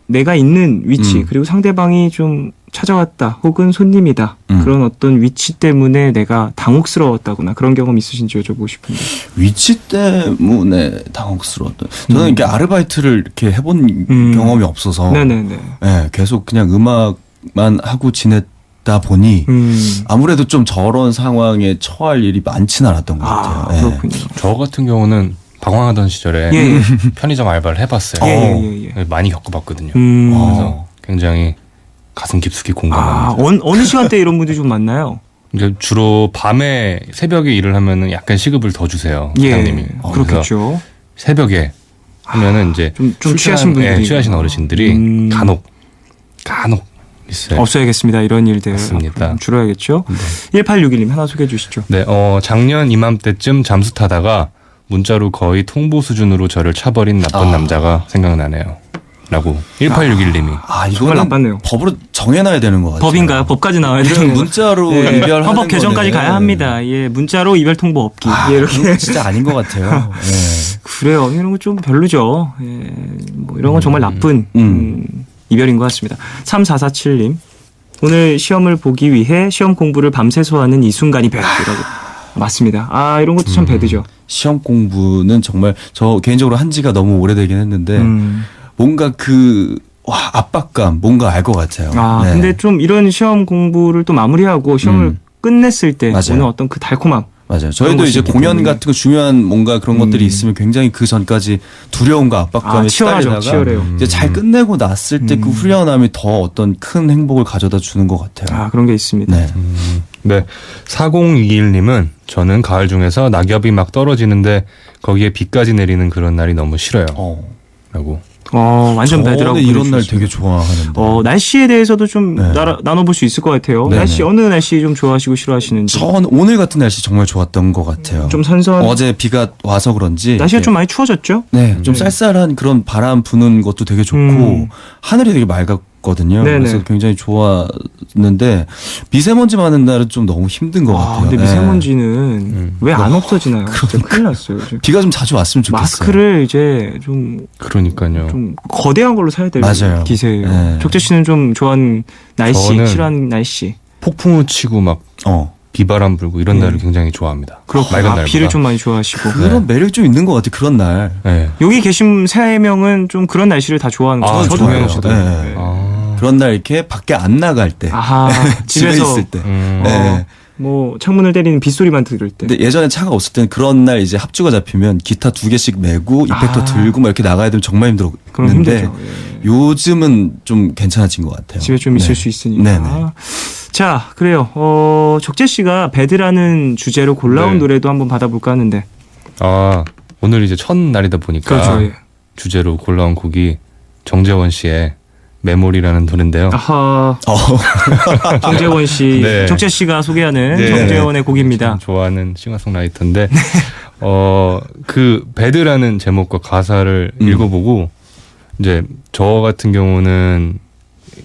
내가 있는 위치 그리고 상대방이 좀 찾아왔다 혹은 손님이다 그런 어떤 위치 때문에 내가 당혹스러웠다거나 그런 경험 있으신지 여쭤보고 싶은데. 위치 때문에 당혹스러웠던. 저는 이렇게 아르바이트를 이렇게 해본 경험이 없어서. 네네네. 네, 계속 그냥 음악만 하고 지냈다 보니 아무래도 좀 저런 상황에 처할 일이 많지는 않았던 것 같아요. 네. 그렇군요. 저 같은 경우는 방황하던 시절에 예. 편의점 알바를 해봤어요. 예. 많이 겪어봤거든요. 어. 그래서 굉장히 가슴 깊숙이 공감합니다. 어느 시간대에 이런 분들이 좀 많나요? 그러니까 주로 밤에 새벽에 일을 하면은 약간 시급을 더 주세요. 사장님이. 그래서 그렇겠죠. 새벽에 하면은 이제 좀 취하신 분들이. 취하신 어르신들이 간혹 있어요. 없어야겠습니다. 이런 일들. 맞습니다. 앞으로 줄여야겠죠. 1861님 하나 소개해 주시죠. 네, 작년 이맘때쯤 잠수 타다가 문자로 거의 통보 수준으로 저를 차버린 나쁜 남자가 생각나네요. 라고 1861님이. 정말 이거는 나빴네요. 법으로 정해놔야 되는 것 같아요. 법인가요? 법까지 나와야 이런 되는 문자로 예. 이별하는 헌법 개정까지 거는 가야 합니다. 예, 문자로 이별 통보 없기. 예, 이렇게. 그건 진짜 아닌 것 같아요. 예. 그래요. 이런 거 좀 별로죠. 예, 뭐 이런 건 정말 나쁜 이별인 것 같습니다. 3447님. 오늘 시험을 보기 위해 시험 공부를 밤새서 하는 이 순간이 배드라고. 맞습니다. 이런 것도 참 배드죠. 시험 공부는 정말 저 개인적으로 한 지가 너무 오래되긴 했는데 뭔가 압박감 뭔가 알 것 같아요. 네. 근데 좀 이런 시험 공부를 또 마무리하고 시험을 끝냈을 때 맞아요. 오는 어떤 그 달콤함. 맞아요. 저희도 것이 이제 있기 공연 때문에. 같은 거 중요한 뭔가 그런 것들이 있으면 굉장히 그 전까지 두려움과 압박감에 치열하죠. 시달리다가 치열해요. 이제 잘 끝내고 났을 때 그 후련함이 더 어떤 큰 행복을 가져다 주는 것 같아요. 그런 게 있습니다. 네. 네. 4021님은 저는 가을 중에서 낙엽이 막 떨어지는데 거기에 비까지 내리는 그런 날이 너무 싫어요. 라고. 완전 배드라고. 저는 이런 날 보내주셨어요. 되게 좋아하는데. 날씨에 대해서도 좀 네. 나눠볼 수 있을 것 같아요. 네네. 어느 날씨 좀 좋아하시고 싫어하시는지. 전 오늘 같은 날씨 정말 좋았던 것 같아요. 좀 선선. 어제 비가 와서 그런지 날씨가 좀 많이 추워졌죠? 좀 쌀쌀한 그런 바람 부는 것도 되게 좋고 하늘이 되게 맑았고 좋았거든요. 네네. 그래서 굉장히 좋았는데 미세먼지 많은 날은 좀 너무 힘든 것 같아요. 근데 네. 미세먼지는 왜 안 없어지나요? 진짜 큰일 났어요. 요즘. 비가 좀 자주 왔으면 좋겠어요. 마스크를 이제 좀 그러니까요. 거대한 걸로 사야 될 맞아요. 기세예요. 네. 적재 씨는 좀 좋아하는 날씨, 저는 싫어하는 날씨. 폭풍우 치고 막 비바람 불고 이런 날을 굉장히 좋아합니다. 맑은 날보다. 비를 좀 많이 좋아하시고. 그런 매력이 좀 있는 것 같아요. 그런 날. 네. 여기 계신 세 명은 좀 그런 날씨를 다 좋아하는 거죠. 아, 저도 좋아해요. 그래요. 씨도. 네. 아. 그런 날 이렇게 밖에 안 나갈 때. 아하, 집에 집에서 있을 때. 네. 뭐 창문을 때리는 빗소리만 들을 때. 근데 예전에 차가 없을 때는 그런 날 이제 합주가 잡히면 기타 2개씩 메고 이펙터 들고 막 이렇게 나가야 되면 정말 그럼 힘들었는데 힘들죠. 예. 요즘은 좀 괜찮아진 것 같아요. 집에 좀 있을 수 있으니까. 네네. 자, 그래요. 적재 씨가 배드라는 주제로 골라온 네. 노래도 한번 받아볼까 하는데. 아, 오늘 이제 첫 날이다 보니까 그렇죠. 예. 주제로 골라온 곡이 정재원 씨의 메모리라는 노래인데요. 아하, 정재원 씨, 네. 적재 씨가 소개하는 네. 정재원의 곡입니다. 참 좋아하는 싱어송라이터인데 그 배드라는 제목과 가사를 읽어보고 이제 저 같은 경우는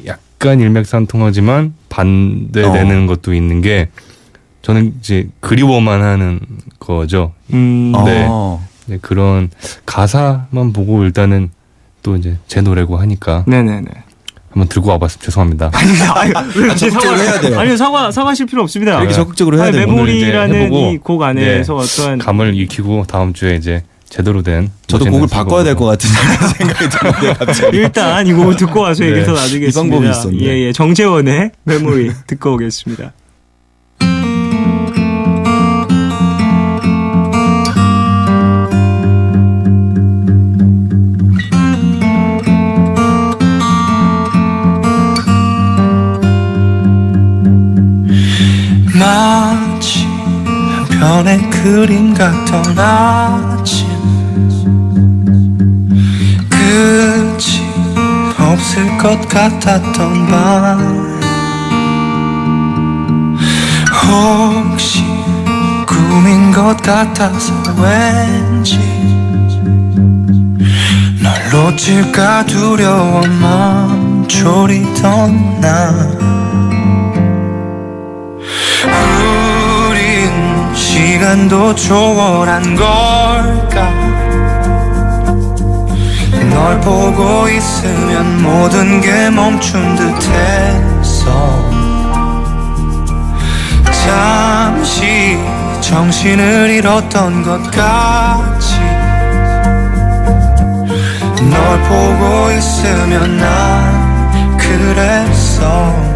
약간 일맥상통하지만 반대되는 것도 있는 게 저는 이제 그리워만 하는 거죠. 네. 네, 그런 가사만 보고 일단은 또 이제 제 노래고 하니까 네네네. 한번 들고 와봤으면 죄송합니다. 아니, 왜 적극적으로 해야 돼요. 아니요, 사과하실 필요 없습니다. 이렇게 적극적으로 해야 아니, 돼요. 오늘 이제 메모리라는 해보고, 이 곡 안에서 어떠한 감을 익히고 다음 주에 이제 제대로 된 저도 멋있는 곡을 바꿔야 될 것 신곡으로. 같은 생각이 드는데 갑자기. 일단 이 곡을 듣고 와서 얘기를 더 나누겠습니다. 이 방법이 있었네. 예, 정재원의 메모리 듣고 오겠습니다. 마치 한 편의 그림 같던 아침 끝이 없을 것 같았던 밤 혹시 꿈인 것 같아서 왠지 널 놓칠까 두려워 맘 졸이던 나 우린 시간도 초월한 걸까 널 보고 있으면 모든 게 멈춘 듯했어 잠시 정신을 잃었던 것 같이 널 보고 있으면 난 그랬어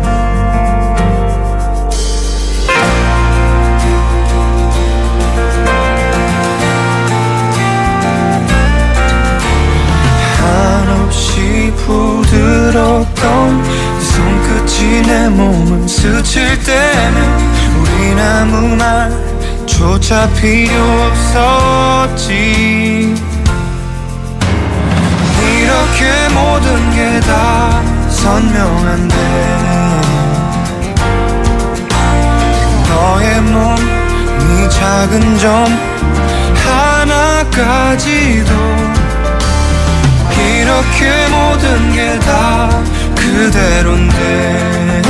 한없이 부드럽던 네 손끝이 내 몸을 스칠 때면 우린 아무 말조차 필요 없었지 이렇게 모든 게 다 선명한데 너의 몸, 네 작은 점 하나까지도 이렇게 모든 게 다 그대로인데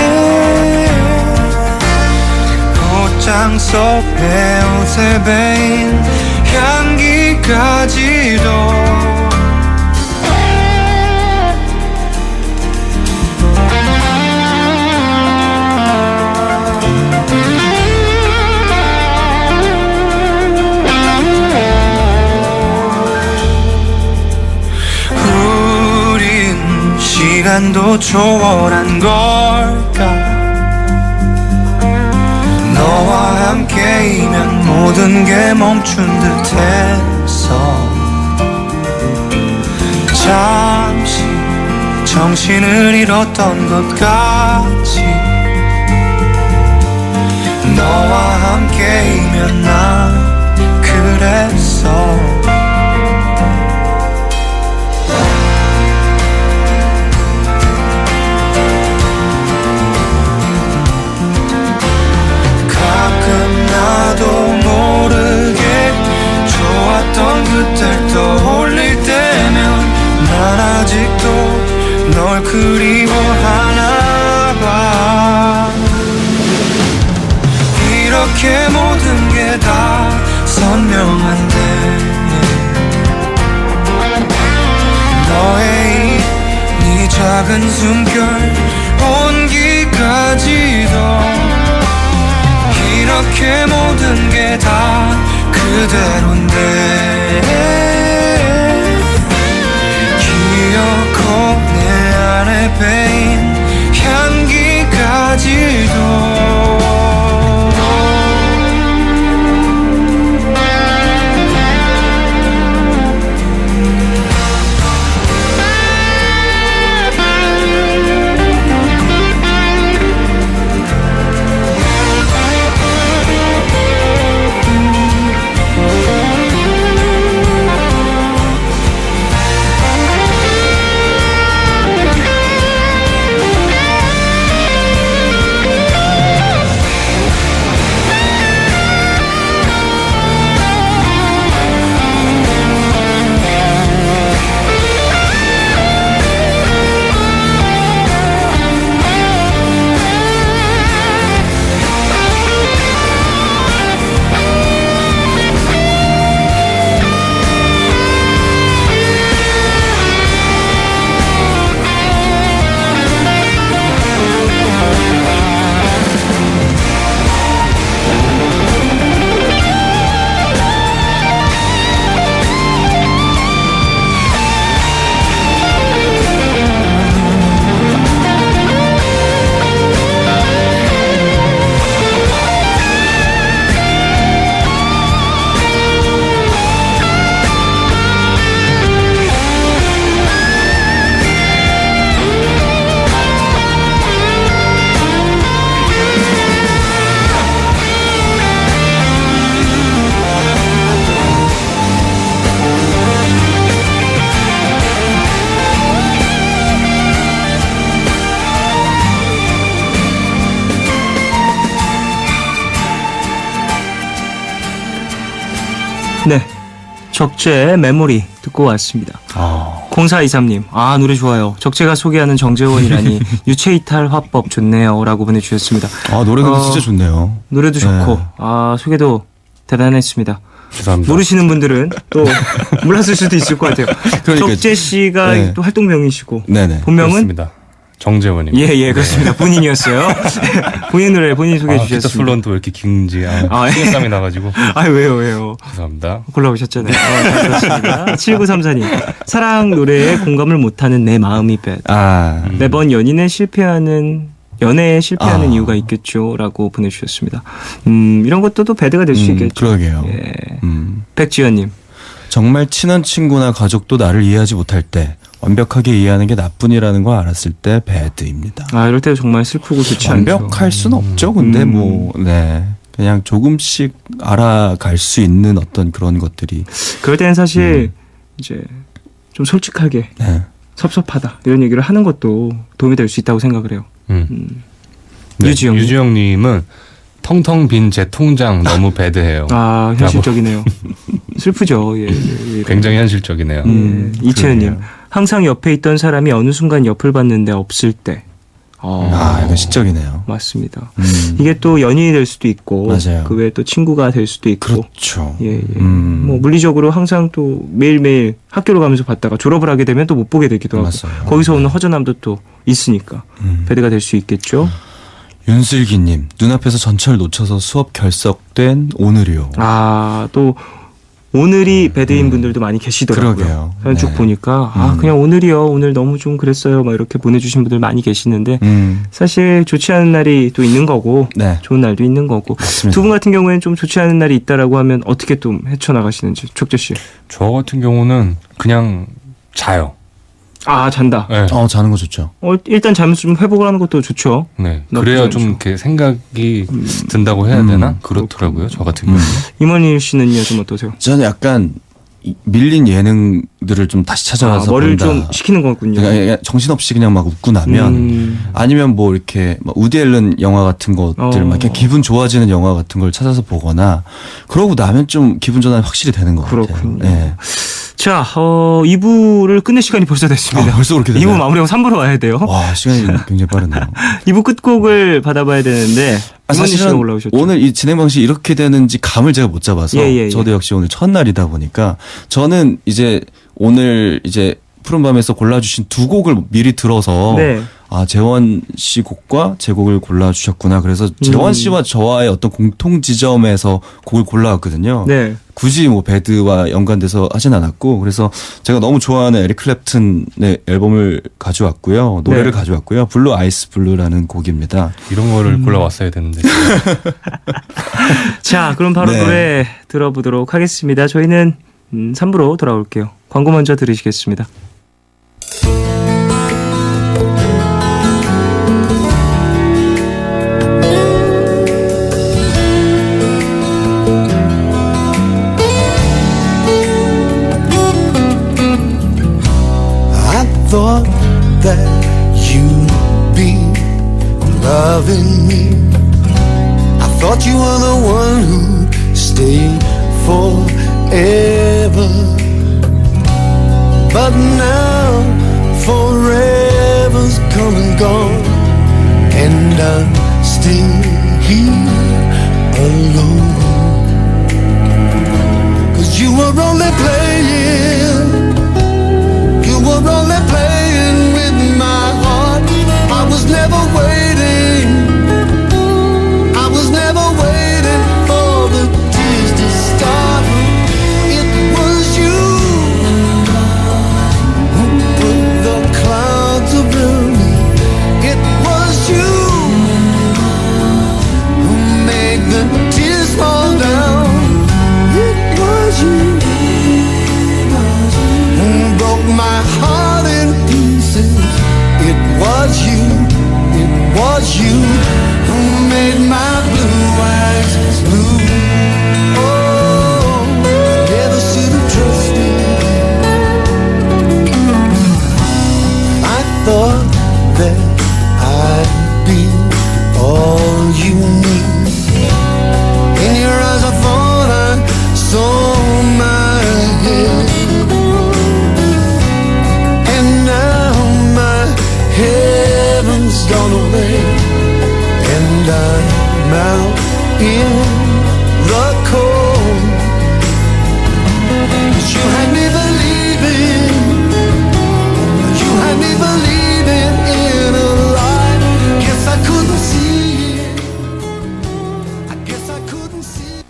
옷장 속에 옷에 배인 향기까지도 시간도 초월한 걸까 너와 함께이면 모든 게 멈춘 듯했어 잠시 정신을 잃었던 것 같이 너와 함께이면 난 그랬어 나도 모르게 좋았던 그댈 떠올릴 때면 난 아직도 널 그리워하는 이렇게 모든 게 다 선명한데 너의 이 작은 숨결 온기까지도 이렇게 모든 게 다 그대로인데 기억고 내 안에 배인 향기까지도 네, 적재의 메모리 듣고 왔습니다. 0423님, 아 노래 좋아요. 적재가 소개하는 정재원이라니 유체이탈 화법 좋네요 라고 보내주셨습니다. 아, 노래 근데 진짜 좋네요. 노래도 좋고 아 소개도 대단했습니다. 죄송합니다. 모르시는 분들은 또 몰랐을 수도 있을 것 같아요. 그러니까, 적재 씨가 네. 또 활동명이시고 네네. 본명은 그렇습니다. 정재원입니다. 예 그렇습니다. 본인이었어요. 본인 노래 본인 소개해 기타 주셨습니다. 솔로는 왜 이렇게 긴지 아, 예. 신경감이 나가지고 아 왜요? 죄송합니다. 골라오셨잖아요. 그렇습니다. 7934님 사랑 노래에 공감을 못하는 내 마음이 배. 매번 연애에 실패하는 이유가 있겠죠라고 보내주셨습니다. 이런 것도 또 배드가 될 수 있겠죠. 그러게요. 예. 백지연님 정말 친한 친구나 가족도 나를 이해하지 못할 때 완벽하게 이해하는 게 나뿐이라는 걸 알았을 때 배드입니다. 아 이럴 때 정말 슬프고 좋지 않죠. 완벽할 순 없죠. 근데 그냥 조금씩 알아갈 수 있는 어떤 그런 것들이. 그럴 때는 사실 이제 좀 솔직하게 네. 섭섭하다 이런 얘기를 하는 것도 도움이 될 수 있다고 생각을 해요. 네, 유지영 유지영님은 텅텅 빈 제 통장 너무 배드해요. 아 현실적이네요. 슬프죠. 예. 굉장히 현실적이네요. 이채은님 항상 옆에 있던 사람이 어느 순간 옆을 봤는데 없을 때. 이건 시적이네요. 맞습니다. 이게 또 연인이 될 수도 있고, 맞아요. 그 외에 또 친구가 될 수도 있고, 그렇죠. 예. 뭐 물리적으로 항상 또 매일매일 학교를 가면서 봤다가 졸업을 하게 되면 또 못 보게 되기도 하고, 맞아요. 거기서 오는 허전함도 또 있으니까 배드가 될 수 있겠죠. 윤슬기님 눈앞에서 전철 놓쳐서 수업 결석된 오늘이요. 또 오늘이 배드인 분들도 많이 계시더라고요. 그러게요. 사연 쭉 네. 보니까 그냥 오늘이요. 오늘 너무 좀 그랬어요. 막 이렇게 보내주신 분들 많이 계시는데 사실 좋지 않은 날이 또 있는 거고 네. 좋은 날도 있는 거고 맞습니다. 두 분 같은 경우에는 좀 좋지 않은 날이 있다라고 하면 어떻게 좀 헤쳐나가시는지 촉재 씨. 저 같은 경우는 그냥 자요. 아 잔다. 네. 자는 거 좋죠. 일단 잠을 좀 회복을 하는 것도 좋죠. 네. 나쁘지 그래야 않죠. 좀 이렇게 생각이 든다고 해야 되나? 그렇더라고요. 저 같은 경우는. 임원일 씨는요 좀 어떠세요? 저는 약간 밀린 예능들을 좀 다시 찾아와서 머리를 본다. 좀 식히는 거군요. 그러니까 정신없이 그냥 막 웃고 나면 아니면 뭐 이렇게 막 우디 앨런 영화 같은 것들 막 그냥 기분 좋아지는 영화 같은 걸 찾아서 보거나 그러고 나면 좀 기분 전환이 확실히 되는 것 그렇군요. 같아요. 네. 자, 2부를 끝낼 시간이 벌써 됐습니다. 아, 벌써 그렇게 됐나요? 2부 마무리하고 3부로 와야 돼요. 와, 시간이 굉장히 빠르네요. 2부 끝곡을 받아봐야 되는데 이모니 씨가 사실은 올라오셨죠. 오늘 이 진행 방식이 이렇게 되는지 감을 제가 못 잡아서 예. 저도 역시 오늘 첫날이다 보니까 저는 이제 오늘 이제 푸른밤에서 골라주신 두 곡을 미리 들어서 네. 아, 재원 씨 곡과 제 곡을 골라주셨구나. 그래서 재원 씨와 저와의 어떤 공통 지점에서 곡을 골라왔거든요. 네. 굳이 뭐 배드와 연관돼서 하진 않았고, 그래서 제가 너무 좋아하는 에릭 클랩튼의 앨범을 가져왔고요. 노래를 네. 가져왔고요. 블루 아이스 블루라는 곡입니다. 이런 거를 골라왔어야 되는데. 자, 그럼 바로 네. 노래 들어보도록 하겠습니다. 저희는 3부로 돌아올게요. 광고 먼저 들으시겠습니다. I thought that you'd be loving me. I thought you were the one who'd stay forever. But now forever's come and gone, and I'm still here alone. 'Cause you were only playing, you were only playing with my heart. I was never waiting, I was never waiting for the tears to start. It was you who put the clouds around me. It was you who made the tears fall down. It was you who broke my heart in pieces. It was you, it was you who made my blue eyes blue. Oh, I never should have trusted. I thought that I'd be all you need. In your eyes I thought I saw my head. And now my heaven's gone away, and I'm out in the cold. 'Cause you had me believing, you had me believing in a lie. Guess I couldn't see it, I guess I couldn't see it.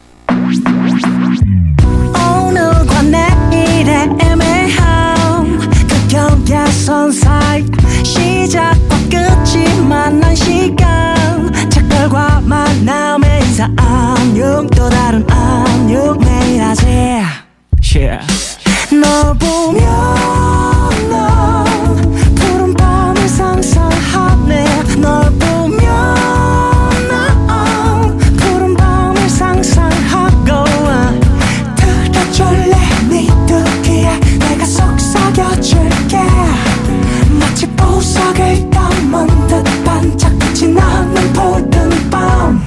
오늘과 내일의 애매함 그 경계선 사이 시작과 끝이 만난 시간 착각과 만남의 인사 안녕 또 다른 안녕 매일 하지 널 보면 난 푸른 밤을 상상하네 널 보면 난 푸른 밤을 상상하고 들어줄래 네 두기에 내가 속삭여줄게 마치 보석을 담은 듯 반짝빛이 나는 푸른 밤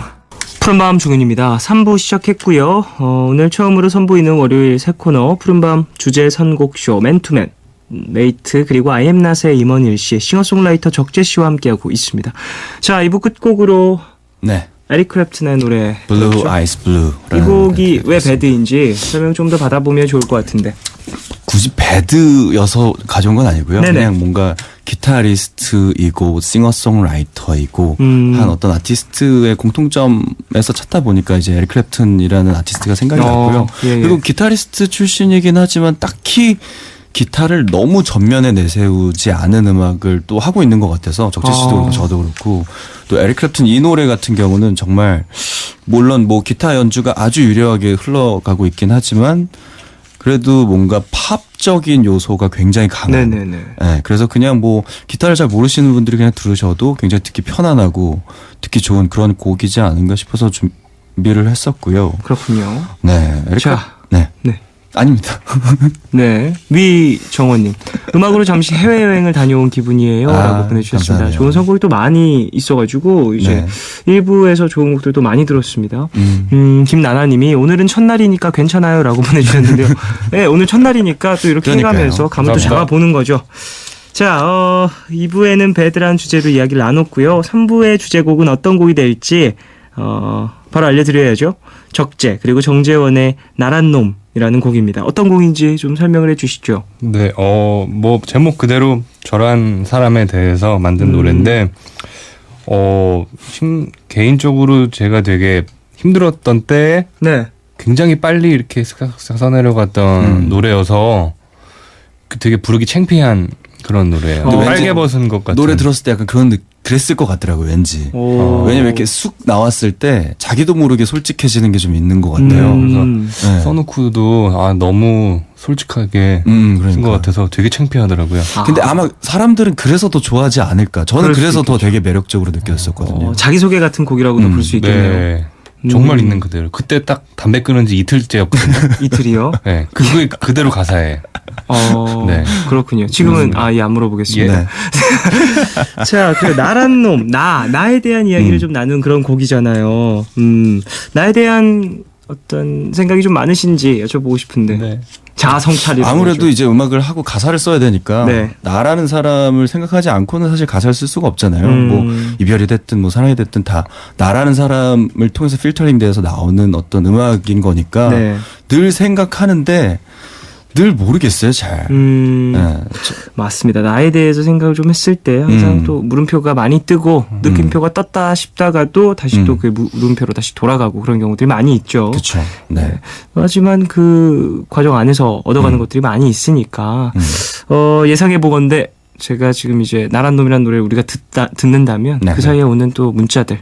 푸른밤 중윤입니다. 3부 시작했고요. 오늘 처음으로 선보이는 월요일 새 코너 푸른밤 주제 선곡쇼 맨투맨 메이트 그리고 아이엠낫의 임원일 씨 싱어송라이터 적재 씨와 함께하고 있습니다. 자, 2부 끝곡으로 네. 에릭 클랩튼의 노래 블루 그렇죠? 아이스 블루. 이 곡이 왜 배드인지 설명 좀 더 받아보면 좋을 것 같은데. 굳이 배드여서 가져온 건 아니고요. 네네. 그냥 뭔가 기타리스트이고 싱어송라이터이고 한 어떤 아티스트의 공통점에서 찾다 보니까 이제 에릭 클랩튼이라는 아티스트가 생각이 났고요. 예, 예. 그리고 기타리스트 출신이긴 하지만 딱히 기타를 너무 전면에 내세우지 않은 음악을 또 하고 있는 것 같아서 적재 씨도 그렇고 저도 그렇고 또 에릭 클랩튼 이 노래 같은 경우는 정말 물론 뭐 기타 연주가 아주 유려하게 흘러가고 있긴 하지만 그래도 뭔가 팝적인 요소가 굉장히 강한. 네네네. 네, 그래서 그냥 뭐 기타를 잘 모르시는 분들이 그냥 들으셔도 굉장히 듣기 편안하고 듣기 좋은 그런 곡이지 않은가 싶어서 준비를 했었고요. 그렇군요. 네, 에릭 자, 네. 네. 아닙니다. 네, 위정원님 음악으로 잠시 해외여행을 다녀온 기분이에요 라고 보내주셨습니다. 감사하네요. 좋은 선곡이 또 많이 있어가지고 이제 네. 1부에서 좋은 곡들도 많이 들었습니다. 김나나님이 오늘은 첫날이니까 괜찮아요 라고 보내주셨는데요. 네, 오늘 첫날이니까 또 이렇게 그러니까요. 해가면서 감을 또 감사합니다. 잡아보는 거죠. 자, 2부에는 배드라는 주제로 이야기를 나눴고요. 3부의 주제곡은 어떤 곡이 될지 바로 알려드려야죠. 적재 그리고 정재원의 나란 놈이라는 곡입니다. 어떤 곡인지 좀 설명을 해주시죠. 네, 뭐 제목 그대로 저런 사람에 대해서 만든 노래인데, 개인적으로 제가 되게 힘들었던 때에 네. 굉장히 빨리 이렇게 슥슥 써내려갔던 노래여서 되게 부르기 창피한 그런 노래예요. 근데 왠지 빨개 벗은 것 같은. 노래 들었을 때 약간 그랬을 것 같더라고요. 왠지. 오. 왜냐면 이렇게 쑥 나왔을 때 자기도 모르게 솔직해지는 게 좀 있는 것 같아요. 네. 써놓고도 너무 솔직하게 쓴 그러니까. 것 같아서 되게 창피하더라고요. 근데 아마 사람들은 그래서 더 좋아하지 않을까. 저는 그럴 수 그래서 더 있겠죠. 되게 매력적으로 느꼈었거든요. 자기소개 같은 곡이라고도 볼 수 있겠네요. 네. 정말 있는 그대로. 그때 딱 담배 끊은 지 이틀째였거든요. 이틀이요? 네. 그게 그대로 가사에. 네. 그렇군요. 지금은 안 물어보겠습니다. 네. 자, 그 나란 놈, 나에 대한 이야기를 좀 나눈 그런 곡이잖아요. 나에 대한 어떤 생각이 좀 많으신지 여쭤보고 싶은데. 네. 자아 성찰이 아무래도 이제 음악을 하고 가사를 써야 되니까 네. 나라는 사람을 생각하지 않고는 사실 가사를 쓸 수가 없잖아요. 뭐 이별이 됐든 뭐 사랑이 됐든 다 나라는 사람을 통해서 필터링 돼서 나오는 어떤 음악인 거니까 네. 늘 생각하는데 늘 모르겠어요, 잘. 네. 맞습니다. 나에 대해서 생각을 좀 했을 때 항상 또 물음표가 많이 뜨고 느낌표가 떴다 싶다가도 다시 또 그 물음표로 다시 돌아가고 그런 경우들이 많이 있죠. 그렇죠. 네. 하지만 그 과정 안에서 얻어가는 것들이 많이 있으니까 예상해 보건대 제가 지금 이제 나란 놈이라는 노래를 우리가 듣는다면 네. 그 사이에 오는 또 문자들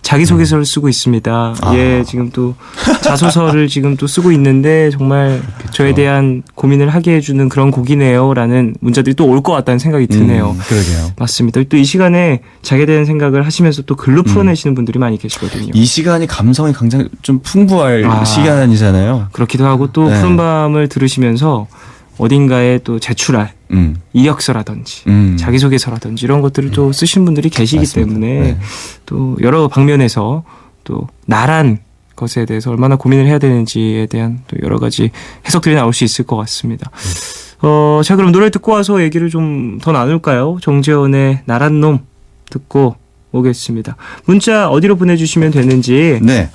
자기소개서를 쓰고 있습니다. 예, 지금 또 자소서를 지금 또 쓰고 있는데 정말 저에 대한 고민을 하게 해주는 그런 곡이네요라는 문자들이 또 올 것 같다는 생각이 드네요. 그러게요. 맞습니다. 또 이 시간에 자기에 대한 생각을 하시면서 또 글로 풀어내시는 분들이 많이 계시거든요. 이 시간이 감성이 굉장히 좀 풍부할 시간이잖아요. 그렇기도 하고 또 네. 푸른밤을 들으시면서 어딘가에 또 제출할 이력서라든지 자기소개서라든지 이런 것들을 또 쓰신 분들이 계시기 맞습니다. 때문에 네. 또 여러 방면에서 또 나란 것에 대해서 얼마나 고민을 해야 되는지에 대한 또 여러 가지 해석들이 나올 수 있을 것 같습니다. 자, 그럼 노래 듣고 와서 얘기를 좀 더 나눌까요? 정재원의 나란 놈 듣고 오겠습니다. 문자 어디로 보내주시면 되는지 네.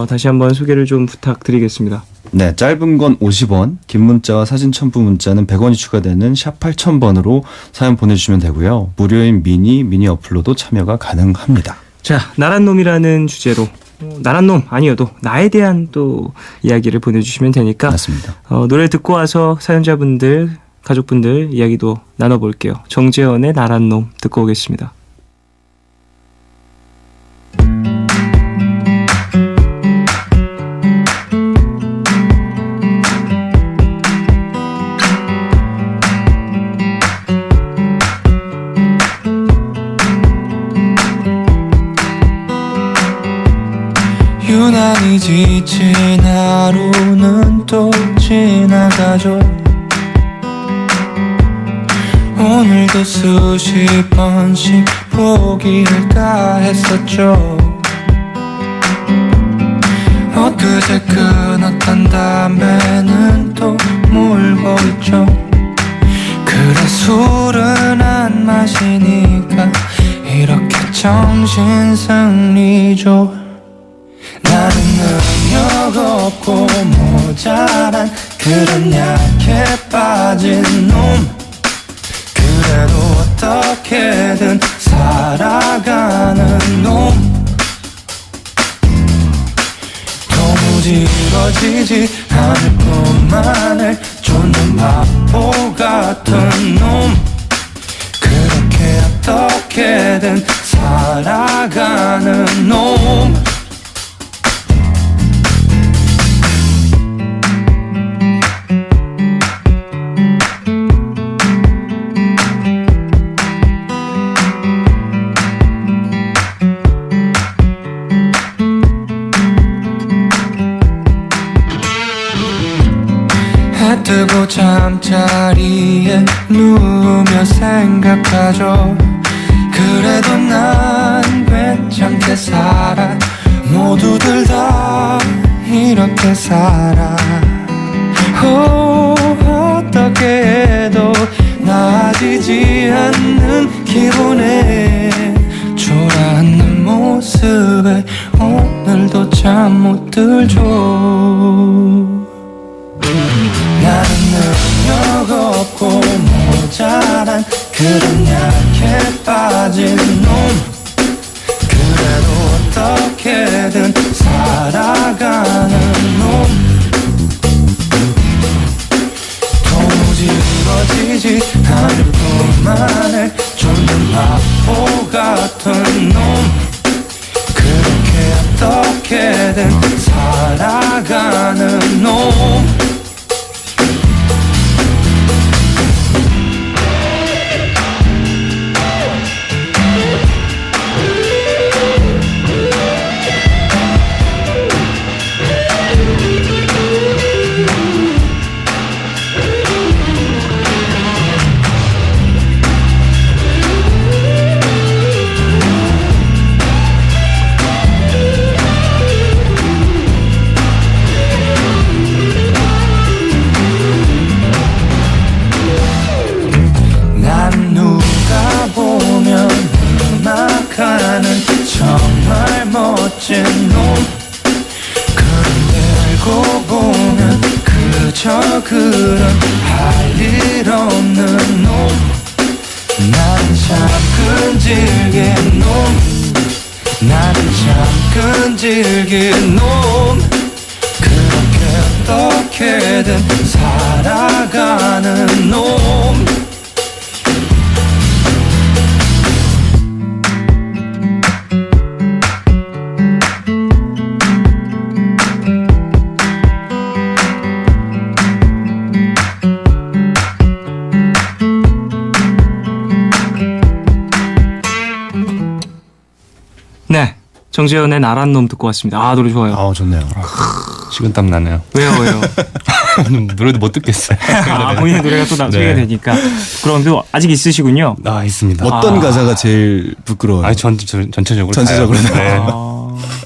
다시 한번 소개를 좀 부탁드리겠습니다. 네, 짧은 건 50원, 긴 문자와 사진 첨부 문자는 100원이 추가되는 샵 8000번으로 사연 보내주시면 되고요. 무료인 미니 어플로도 참여가 가능합니다. 자, 나란 놈이라는 주제로 나란 놈 아니어도 나에 대한 또 이야기를 보내주시면 되니까 맞습니다. 노래 듣고 와서 사연자분들, 가족분들 이야기도 나눠볼게요. 정재현의 나란 놈 듣고 오겠습니다. 유난히 지친 하루는 또 지나가죠. 오늘도 수십 번씩 포기할까 했었죠. 엊그제 끊었던 담배는 또 물고 있죠. 그래 술은 안 마시니까 이렇게 정신승리죠. 나는 능력 없고 모자란 그런 약해 빠진 놈. 그래도 어떻게든 살아가는 놈. 도무지 이루어지지 않을 것만을 쫓는 바보 같은 놈. 그렇게 어떻게든 살아가는 놈. 뜨고 잠자리에 누우며 생각하죠. 그래도 난 괜찮게 살아. 모두들 다 이렇게 살아. 어떻게 해도 나아지지 않는 기분에 초라한 모습에 오늘도 잠 못 들죠. 나는 능력 없고 모자란 그런 약해 빠진 놈. 그래도 어떻게든 살아가는 놈. 도무지 이루어지지 않을 뿐만에 쫓는 바보 같은 놈. 그렇게 어떻게든 살아가는 놈. 정말 멋진 놈. 그런데 알고 보면 그저 그런 할 일 없는 놈. 나는 참 끈질긴 놈. 나는 참 끈질긴 놈. 그렇게 어떻게든 살아가는 놈. 네, 정재현의 나란 놈 듣고 왔습니다. 아, 노래 좋아요. 아, 좋네요. 식은땀 나네요. 왜요? 노래도 못 듣겠어요. 아, 본인의 노래가 또 소개가 네. 되니까 부끄러움도 아직 있으시군요. 아, 있습니다. 어떤 가사가 제일 부끄러워요? 아니, 전체적으로. 전체적으로. 다요. 네.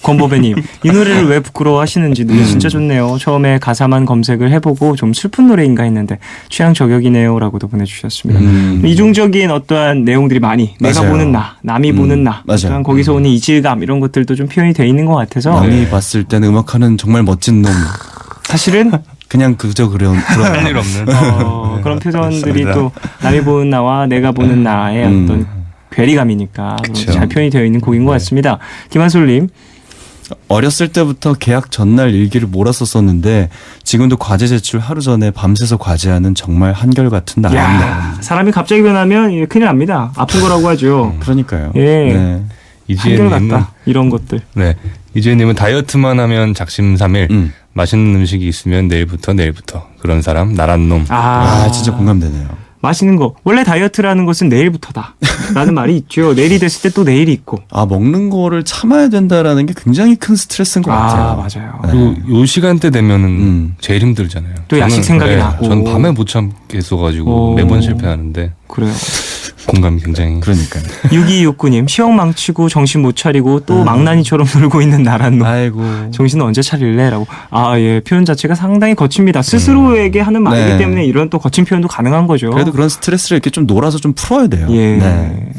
권보배님, 이 노래를 왜 부끄러워하시는지 노래 진짜 좋네요. 처음에 가사만 검색을 해보고 좀 슬픈 노래인가 했는데 취향 저격이네요라고도 보내주셨습니다. 이중적인 어떠한 내용들이 많이 내가 맞아요. 보는 나, 남이 보는 나, 맞아요. 어떠한 거기서 오는 이질감 이런 것들도 좀 표현이 돼 있는 것 같아서 남이 봤을 때는 음악하는 정말 멋진 놈. 사실은 그냥 그저 그런 할 일 없는. 그런 표현들이 맞습니다. 또 남이 보는 나와 내가 보는 나의 어떤 괴리감이니까 그쵸. 잘 표현이 되어 있는 곡인 것 같습니다. 김한솔님. 어렸을 때부터 개학 전날 일기를 몰았었었는데 지금도 과제 제출 하루 전에 밤새서 과제하는 정말 한결같은 나였네요. 야, 사람이 갑자기 변하면 이게 큰일 납니다. 아픈 거라고 하죠. 그러니까요. 예. 네. 이지혜님은 한결같다. 이런 것들. 네. 이지혜님은 다이어트만 하면 작심삼일. 맛있는 음식이 있으면 내일부터 그런 사람 나란 놈. 아, 진짜 공감되네요. 맛있는 거. 원래 다이어트라는 것은 내일부터다. 라는 말이 있죠. 내일이 됐을 때 또 내일이 있고. 아, 먹는 거를 참아야 된다라는 게 굉장히 큰 스트레스인 것 같아요. 맞아요. 그리고 요 시간대 되면은 제일 힘들잖아요. 또 야식 생각이 나고. 전 밤에 못 참겠어가지고 매번 실패하는데 그래요. 공감이 굉장히. 그러니까요. 6269님, 시험 망치고 정신 못 차리고 또 망나니처럼 놀고 있는 나란 놈. 아이고. 정신은 언제 차릴래? 라고. 아, 예. 표현 자체가 상당히 거칩니다. 스스로에게 하는 말이기 네. 때문에 이런 또 거친 표현도 가능한 거죠. 그래도 그런 스트레스를 이렇게 좀 놀아서 좀 풀어야 돼요. 예. 네.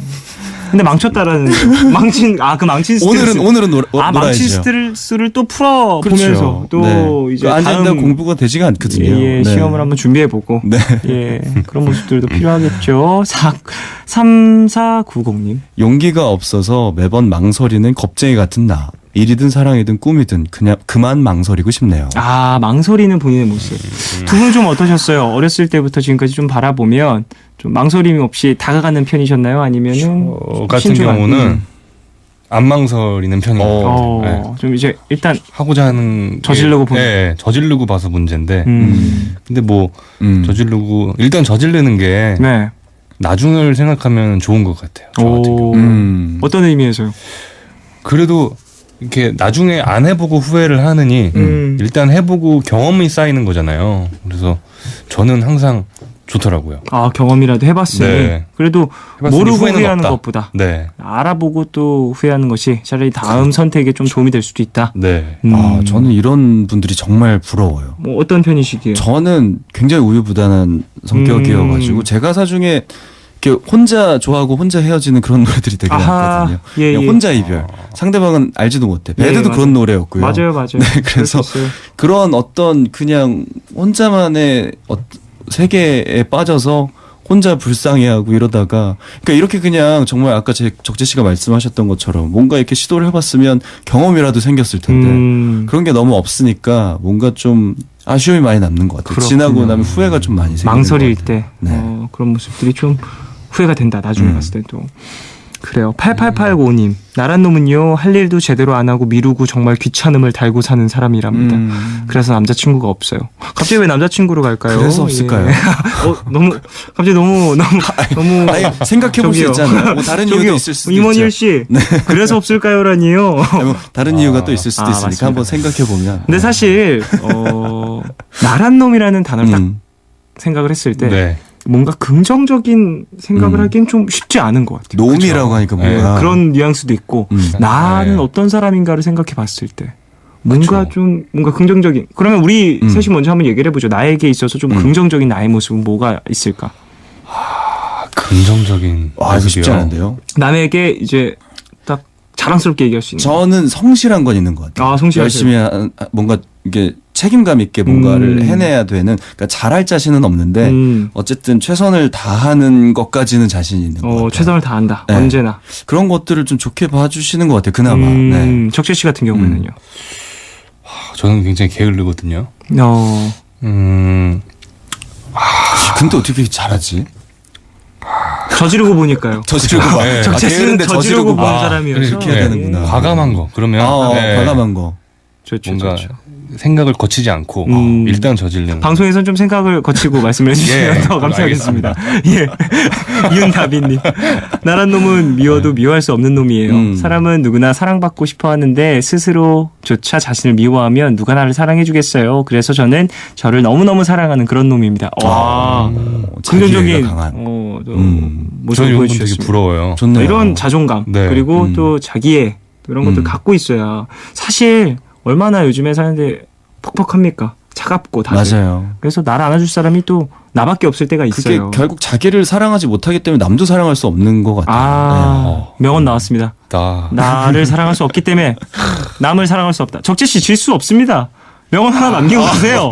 근데 망쳤다라는 그 망친 스트레스. 오늘은 망친 놀아야죠. 스트레스를 또 풀어 보면서 또 네. 이제 앉아있다 다음 공부가 되지가 않거든요. 예, 네. 시험을 한번 준비해 보고 네. 예, 그런 모습들도 필요하겠죠. 3490님. 용기가 없어서 매번 망설이는 겁쟁이 같은 나. 일이든 사랑이든 꿈이든 그냥 그만 망설이고 싶네요. 아, 망설이는 본인의 모습. 두 분 좀 어떠셨어요? 어렸을 때부터 지금까지 좀 바라보면 좀 망설임 없이 다가가는 편이셨나요? 아니면은 같은 신중한? 경우는 안 망설이는 편이에요. 네. 좀 이제 일단 하고자 하는 저지르고 보는. 네, 저지르고 봐서 문제인데. 근데 뭐 저지르고 일단 저지르는 게 네. 나중을 생각하면 좋은 것 같아요. 저 같은 경우. 어떤 의미에서요? 그래도 이렇게 나중에 안 해보고 후회를 하느니 일단 해보고 경험이 쌓이는 거잖아요. 그래서 저는 항상 좋더라고요. 아, 경험이라도 해봤으니 네. 그래도 해봤으니 모르고 후회는 후회하는 없다. 것보다 네. 알아보고 또 후회하는 것이 차라리 다음 선택에 좀 도움이 될 수도 있다. 네. 아, 저는 이런 분들이 정말 부러워요. 뭐 어떤 편이시기에? 저는 굉장히 우유부단한 성격이어가지고 제 가사 중에 이렇게 혼자 좋아하고 혼자 헤어지는 그런 노래들이 되게 아하, 많거든요. 예, 그냥 예. 혼자 이별. 상대방은 알지도 못해. 예, 배드도 맞아요. 그런 노래였고요. 맞아요, 맞아요. 네, 그래서 그럴 수 있어요. 그런 어떤 그냥 혼자만의 세계에 빠져서 혼자 불쌍해하고 이러다가 그러니까 이렇게 그냥 정말 아까 적재 씨가 말씀하셨던 것처럼 뭔가 이렇게 시도를 해봤으면 경험이라도 생겼을 텐데 그런 게 너무 없으니까 뭔가 좀 아쉬움이 많이 남는 것 같아요. 그렇군요. 지나고 나면 후회가 좀 많이 생기는 망설일 것 같아요. 때 네. 그런 모습들이 좀 후회가 된다. 나중에 봤을 때도. 그래요. 8885님. 나란 놈은요. 할 일도 제대로 안 하고 미루고 정말 귀찮음을 달고 사는 사람이랍니다. 그래서 남자친구가 없어요. 갑자기 왜 남자친구로 갈까요? 그래서 없을까요? 예. 너무 갑자기 너무 아니, 생각해볼 수 저기요. 있잖아요. 뭐 다른 이유도 있을 수도 임원일 있죠. 씨. 그래서 없을까요라니요. 아니, 뭐 다른 이유가 또 있을 수도 있으니까 맞습니다. 한번 생각해보면. 근데 사실 나란 놈이라는 단어를 딱 생각을 했을 때 네. 뭔가 긍정적인 생각을 하기엔 좀 쉽지 않은 것 같아요. 놈이라고 하니까 네, 뭔가 그런 뉘앙스도 있고 나는 네. 어떤 사람인가를 생각해 봤을 때 뭔가 좀 뭔가 긍정적인 그러면 우리 셋이 먼저 한번 얘기를 해보죠. 나에게 있어서 좀 긍정적인 나의 모습은 뭐가 있을까? 긍정적인 아, 이거 쉽지 모습이요. 않은데요. 남에게 이제 딱 자랑스럽게 얘기할 수 있는 저는 성실한 건 있는 것 같아요. 아, 성실하세요. 열심히 뭔가 이게 책임감 있게 뭔가를 해내야 되는. 그러니까 잘할 자신은 없는데 어쨌든 최선을 다하는 것까지는 자신이 있는 것 같아요. 최선을 다한다. 네. 언제나. 그런 것들을 좀 좋게 봐주시는 것 같아요. 그나마. 네. 적재 씨 같은 경우에는요. 저는 굉장히 게을르거든요. 근데 어떻게 잘하지? 저지르고 보니까요. 저지르고 봐. 네. 적재 씨는 게으른데 저지르고 본 봐. 사람이어서 이렇게 해야 되는구나. 과감한 거. 그러면 네. 과감한 거. 좋죠, 뭔가 좋죠. 생각을 거치지 않고 일단 저지르는. 방송에선 좀 생각을 거치고 말씀해 주시면 예, 더 감사하겠습니다. 예. 윤다빈님. 나란 놈은 미워도 미워할 수 없는 놈이에요. 사람은 누구나 사랑받고 싶어 하는데 스스로조차 자신을 미워하면 누가 나를 사랑해 주겠어요. 그래서 저는 저를 너무너무 사랑하는 그런 놈입니다. 와. 긍정적인 자기애가 강한. 모습을 저는 이런 분 되게 보여주셨습니다. 부러워요. 좋네요. 이런 자존감 네. 그리고 또 자기애 이런 것들 갖고 있어야 사실 얼마나 요즘에 사는데 퍽퍽합니까? 차갑고 다들. 맞아요. 그래서 나를 안아줄 사람이 또 나밖에 없을 때가 그게 있어요. 결국 자기를 사랑하지 못하기 때문에 남도 사랑할 수 없는 것 같아요. 명언 나왔습니다. 나를 사랑할 수 없기 때문에 남을 사랑할 수 없다. 적재 씨 질 수 없습니다. 명언 하나 남기고 가세요.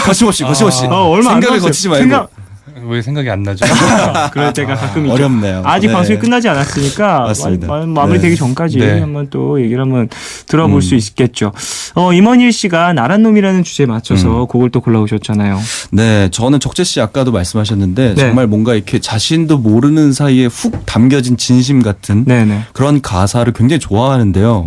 거침없이 얼마 안 생각을 남았어요. 거치지 말고. 왜 생각이 안 나죠? 그럴 때가 가끔 있죠. 어렵네요. 아직 네. 방송이 끝나지 않았으니까 맞습니다. 마무리되기 네. 전까지 네. 한번 또 얘기를 한번 들어볼 수 있겠죠. 임원일 씨가 나란 놈이라는 주제에 맞춰서 곡을 또 골라오셨잖아요. 네, 저는 적재 씨 아까도 말씀하셨는데 네. 정말 뭔가 이렇게 자신도 모르는 사이에 훅 담겨진 진심 같은 네네. 그런 가사를 굉장히 좋아하는데요.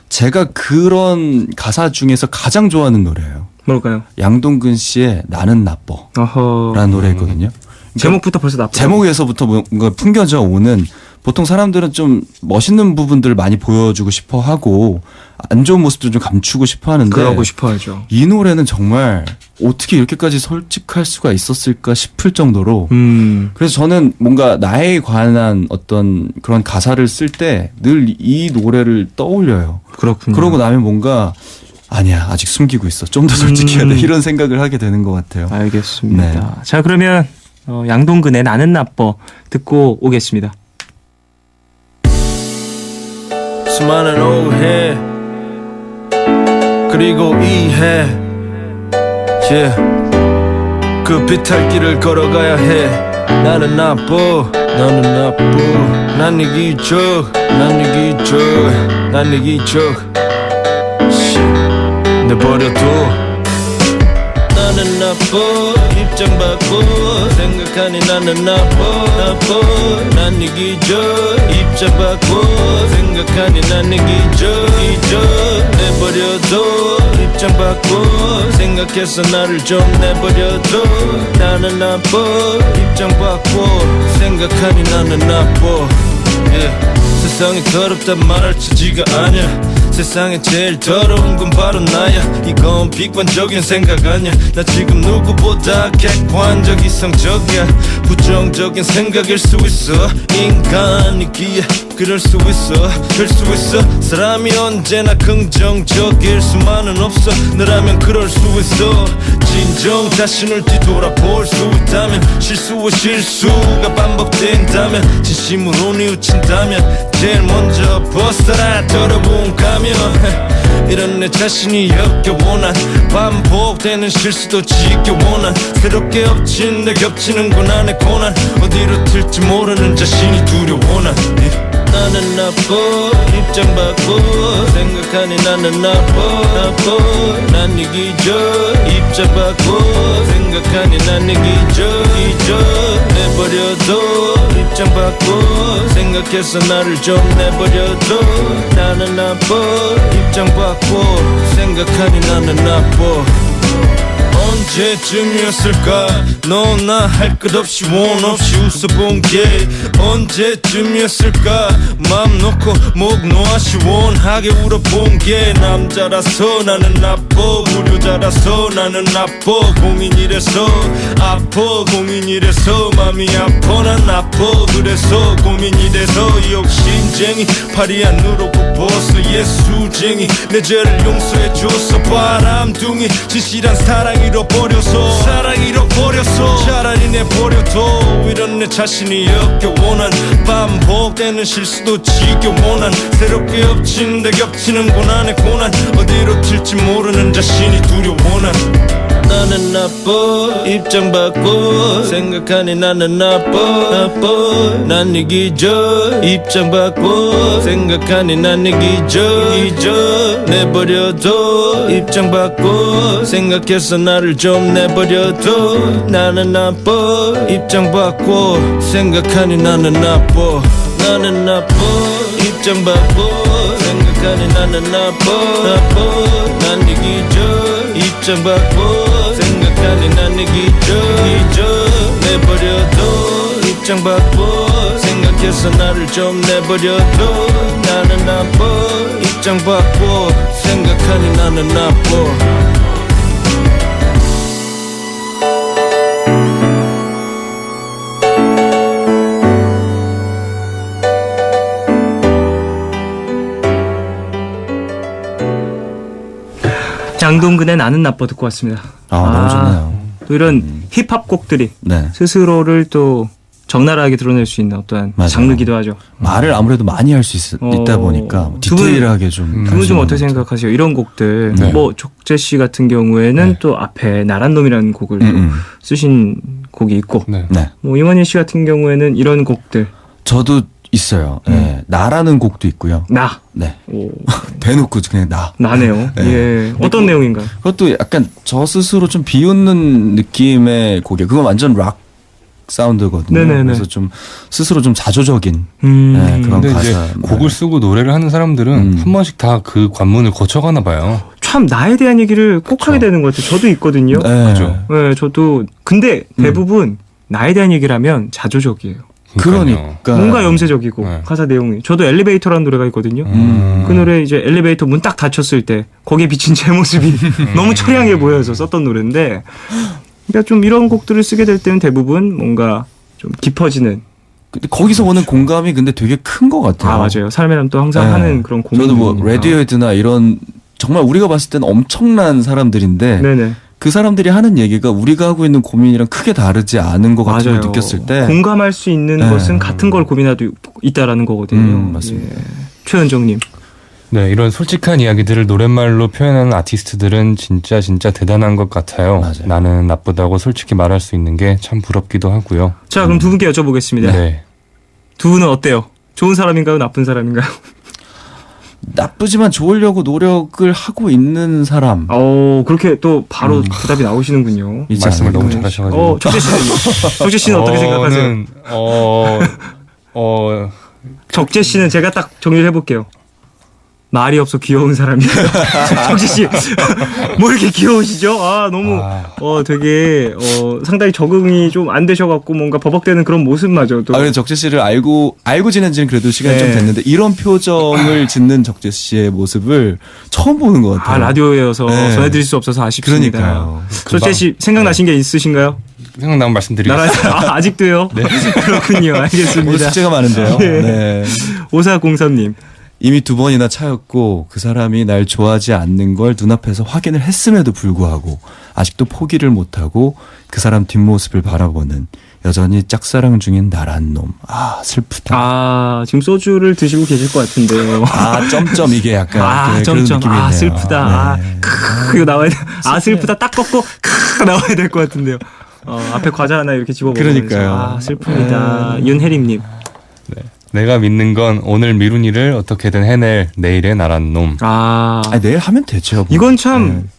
제가 그런 가사 중에서 가장 좋아하는 노래예요. 뭘까요? 양동근 씨의 나는 나빠라는 노래거든요. 제목부터 벌써 나빠. 제목에서부터 뭔가 풍겨져 오는 보통 사람들은 좀 멋있는 부분들을 많이 보여주고 싶어 하고 안 좋은 모습도 좀 감추고 싶어 하는데 그러고 싶어하죠. 이 노래는 정말 어떻게 이렇게까지 솔직할 수가 있었을까 싶을 정도로 그래서 저는 뭔가 나에 관한 어떤 그런 가사를 쓸 때 늘 이 노래를 떠올려요. 그렇군요. 그러고 나면 뭔가 아니야 아직 숨기고 있어 좀 더 솔직해야 돼 이런 생각을 하게 되는 것 같아요. 알겠습니다. 네. 자 그러면 양동근의 나는 나빠 듣고 오겠습니다. 수많은 오해 그리고 이해 그 비탈길을 걸어가야 해. 나는 나빠 너는 나빠 난 이기적 난 이기적 난 이기적 내버려둬. 나는 나빠 입장 바꿔 생각하니 나는 나빠 난 이기적 입장 바꿔 생각하니 난 이기적 내버려둬. 입장 바꿔 생각해서 나를 좀 내버려둬. 나는 나빠 입장 바꿔 생각하니 나는 나빠 세상이 더럽단 말할 처지가 아니야. 세상에 제일 더러운 건 바로 나야. 이건 비관적인 생각 아니야. 나 지금 누구보다 객관적 이성적이야. 부정적인 생각일 수 있어. 인간이기에 그럴 수 있어. 될 수 있어. 사람이 언제나 긍정적일 수만은 없어. 너라면 그럴 수 있어. 진정 자신을 뒤돌아볼 수 있다면, 실수와 실수가 반복된다면, 진심으로 뉘우친다면 제일 먼저 벗어라 더러운 가면. 이런 내 자신이 역겨워. 난 반복되는 실수도 지겨워. 난 새롭게 엎친 내 겹치는 고난의 고난. 어디로 튈지 모르는 자신이 두려워. 나는 나빠. 입장 바꿔. 생각하니 나는 나빠. 난 이기적. 입장 바꿔. 생각하니 난 이기적. 내버려둬. 입장 바꿔. 생각해서 나를 좀 내버려둬. 나는 나빠. 입장 바꿔. 생각하니 나는 나빠. 언제쯤이었을까 너나 할 것 없이 원 없이 웃어본 게 언제쯤이었을까 맘 놓고 목 놓아 시원하게 울어본 게 남자라서 나는 나빠 무료자라서 나는 나빠 공인이라서 아파 공인이라서 맘이 아파 난 나빠 그래서 고민이 돼서 욕심쟁이 팔이 안으로 굽어서 예수쟁이 내 죄를 용서해줘서 바람둥이 진실한 사랑 잃어버려서 차라리 내버려둬 이런 내 자신이 역겨워 난 반복되는 실수도 지겨워 난 새롭게 엎친 데 겹치는 고난의 고난 어디로 튈지 모르는 자신이 두려워 나는 나빠 입장 바꿔 생각하니 나는 나빠 난 이기적 입장 바꿔 생각하니 난 이기적 내버려둬 입장 바꿔 생각해서 나를 좀 내버려둬 나는 나빠 입장 바꿔 생각하니 나는 나빠 입장 바꿔 생각하니 나는 나빠 난 이기적 입장 바꿔 생각하니 난 이기적 내버려둬 입장 바꿔 생각해서 나를 좀 내버려둬 나는 나빠 입장 바꿔 생각하니 나는 나빠 장동근의 나는 나빠 듣고 왔습니다. 너무 좋네요. 또 이런 힙합 곡들이 네. 스스로를 또 적나라하게 드러낼 수 있는 어떠한 맞아요. 장르기도 하죠. 말을 아무래도 많이 할 수 있다 보니까 두 분- 디테일하게 좀. 두 분 좀 어떻게 생각하세요? 이런 곡들 네. 뭐 족제 씨 같은 경우에는 네. 또 앞에 나란 놈이라는 곡을 또 쓰신 곡이 있고 네. 네. 뭐 임원희 씨 같은 경우에는 이런 곡들 저도 있어요. 네. 나라는 곡도 있고요. 나 네. 오, 대놓고 그냥 나. 나네요. 네. 예. 어떤 내용인가요? 그것도 약간 저 스스로 좀 비웃는 느낌의 곡이에요. 그건 완전 락 사운드거든요. 네네네. 그래서 좀 스스로 좀 자조적인 네, 그런 근데 이제 가사. 곡을 쓰고 노래를 하는 사람들은 한 번씩 다 그 관문을 거쳐가나 봐요. 참 나에 대한 얘기를 꼭 하게 되는 것 같아요. 저도 있거든요. 네. 그죠. 네, 저도 근데 대부분 나에 대한 얘기를 하면 자조적이에요. 그러니까 뭔가 염세적이고 네. 가사 내용이. 저도 엘리베이터라는 노래가 있거든요. 그 노래 이제 엘리베이터 문 딱 닫혔을 때 거기에 비친 제 모습이 너무 처량해 보여서 썼던 노래인데, 그러니까 좀 이런 곡들을 쓰게 될 때는 대부분 뭔가 좀 깊어지는. 근데 거기서 오는 공감이 근데 되게 큰 것 같아요. 아 맞아요. 삶이란 또 항상 네. 하는 그런 고민. 저도 뭐 레디오헤드나 이런 정말 우리가 봤을 때는 엄청난 사람들인데 네네. 그 사람들이 하는 얘기가 우리가 하고 있는 고민이랑 크게 다르지 않은 것 같은 걸 느꼈을 때 공감할 수 있는 네. 것은 같은 걸 고민하고 있다라는 거거든요. 맞습니다. 예. 최은정님. 네, 이런 솔직한 이야기들을 노랫말로 표현하는 아티스트들은 진짜 대단한 것 같아요. 맞아요. 나는 나쁘다고 솔직히 말할 수 있는 게 참 부럽기도 하고요. 자 그럼 두 분께 여쭤보겠습니다. 네. 두 분은 어때요? 좋은 사람인가요? 나쁜 사람인가요? 나쁘지만 좋으려고 노력을 하고 있는 사람 그렇게 또 바로 대답이 나오시는군요. 있지 말씀을 않을까. 너무 잘하셔가지고. 족재 씨는 족재 씨는 어떻게 생각하세요? 저는, 적재 씨는 제가 딱 정리를 해볼게요. 말이 없어 귀여운 사람이에요. 정지 씨, 뭐 이렇게 귀여우시죠? 아 너무 되게 상당히 적응이 좀 안 되셔갖고 뭔가 버벅대는 그런 모습마저도. 근데 적재 씨를 알고 지낸 지는 그래도 시간이 네. 좀 됐는데 이런 표정을 짓는 적재 씨의 모습을 처음 보는 것 같아요. 라디오여서 네. 전해드릴 수 없어서 아쉽습니다. 그러니까요. 적재 씨 생각나신 게 있으신가요? 생각나면 말씀드리겠습니다. 아직도요? 네. 그렇군요. 오늘 알겠습니다. 숙제가 많은데요. 네. 네. 5403님. 이미 2번이나 차였고 그 사람이 날 좋아하지 않는 걸 눈앞에서 확인을 했음에도 불구하고 아직도 포기를 못하고 그 사람 뒷모습을 바라보는 여전히 짝사랑 중인 나란 놈. 아 슬프다. 지금 소주를 드시고 계실 것 같은데요. 점점 이게 약간 그런 점점. 느낌이네요. 슬프다. 네. 이거 나와야 돼. 슬프다. 딱 꺾고 나와야 될 것 같은데요. 앞에 과자 하나 이렇게 집어먹으면서. 그러니까요. 슬픕니다. 윤혜림님. 내가 믿는 건 오늘 미룬 일을 어떻게든 해낼 내일의 나란 놈. 내일 하면 되죠. 뭐. 이건 참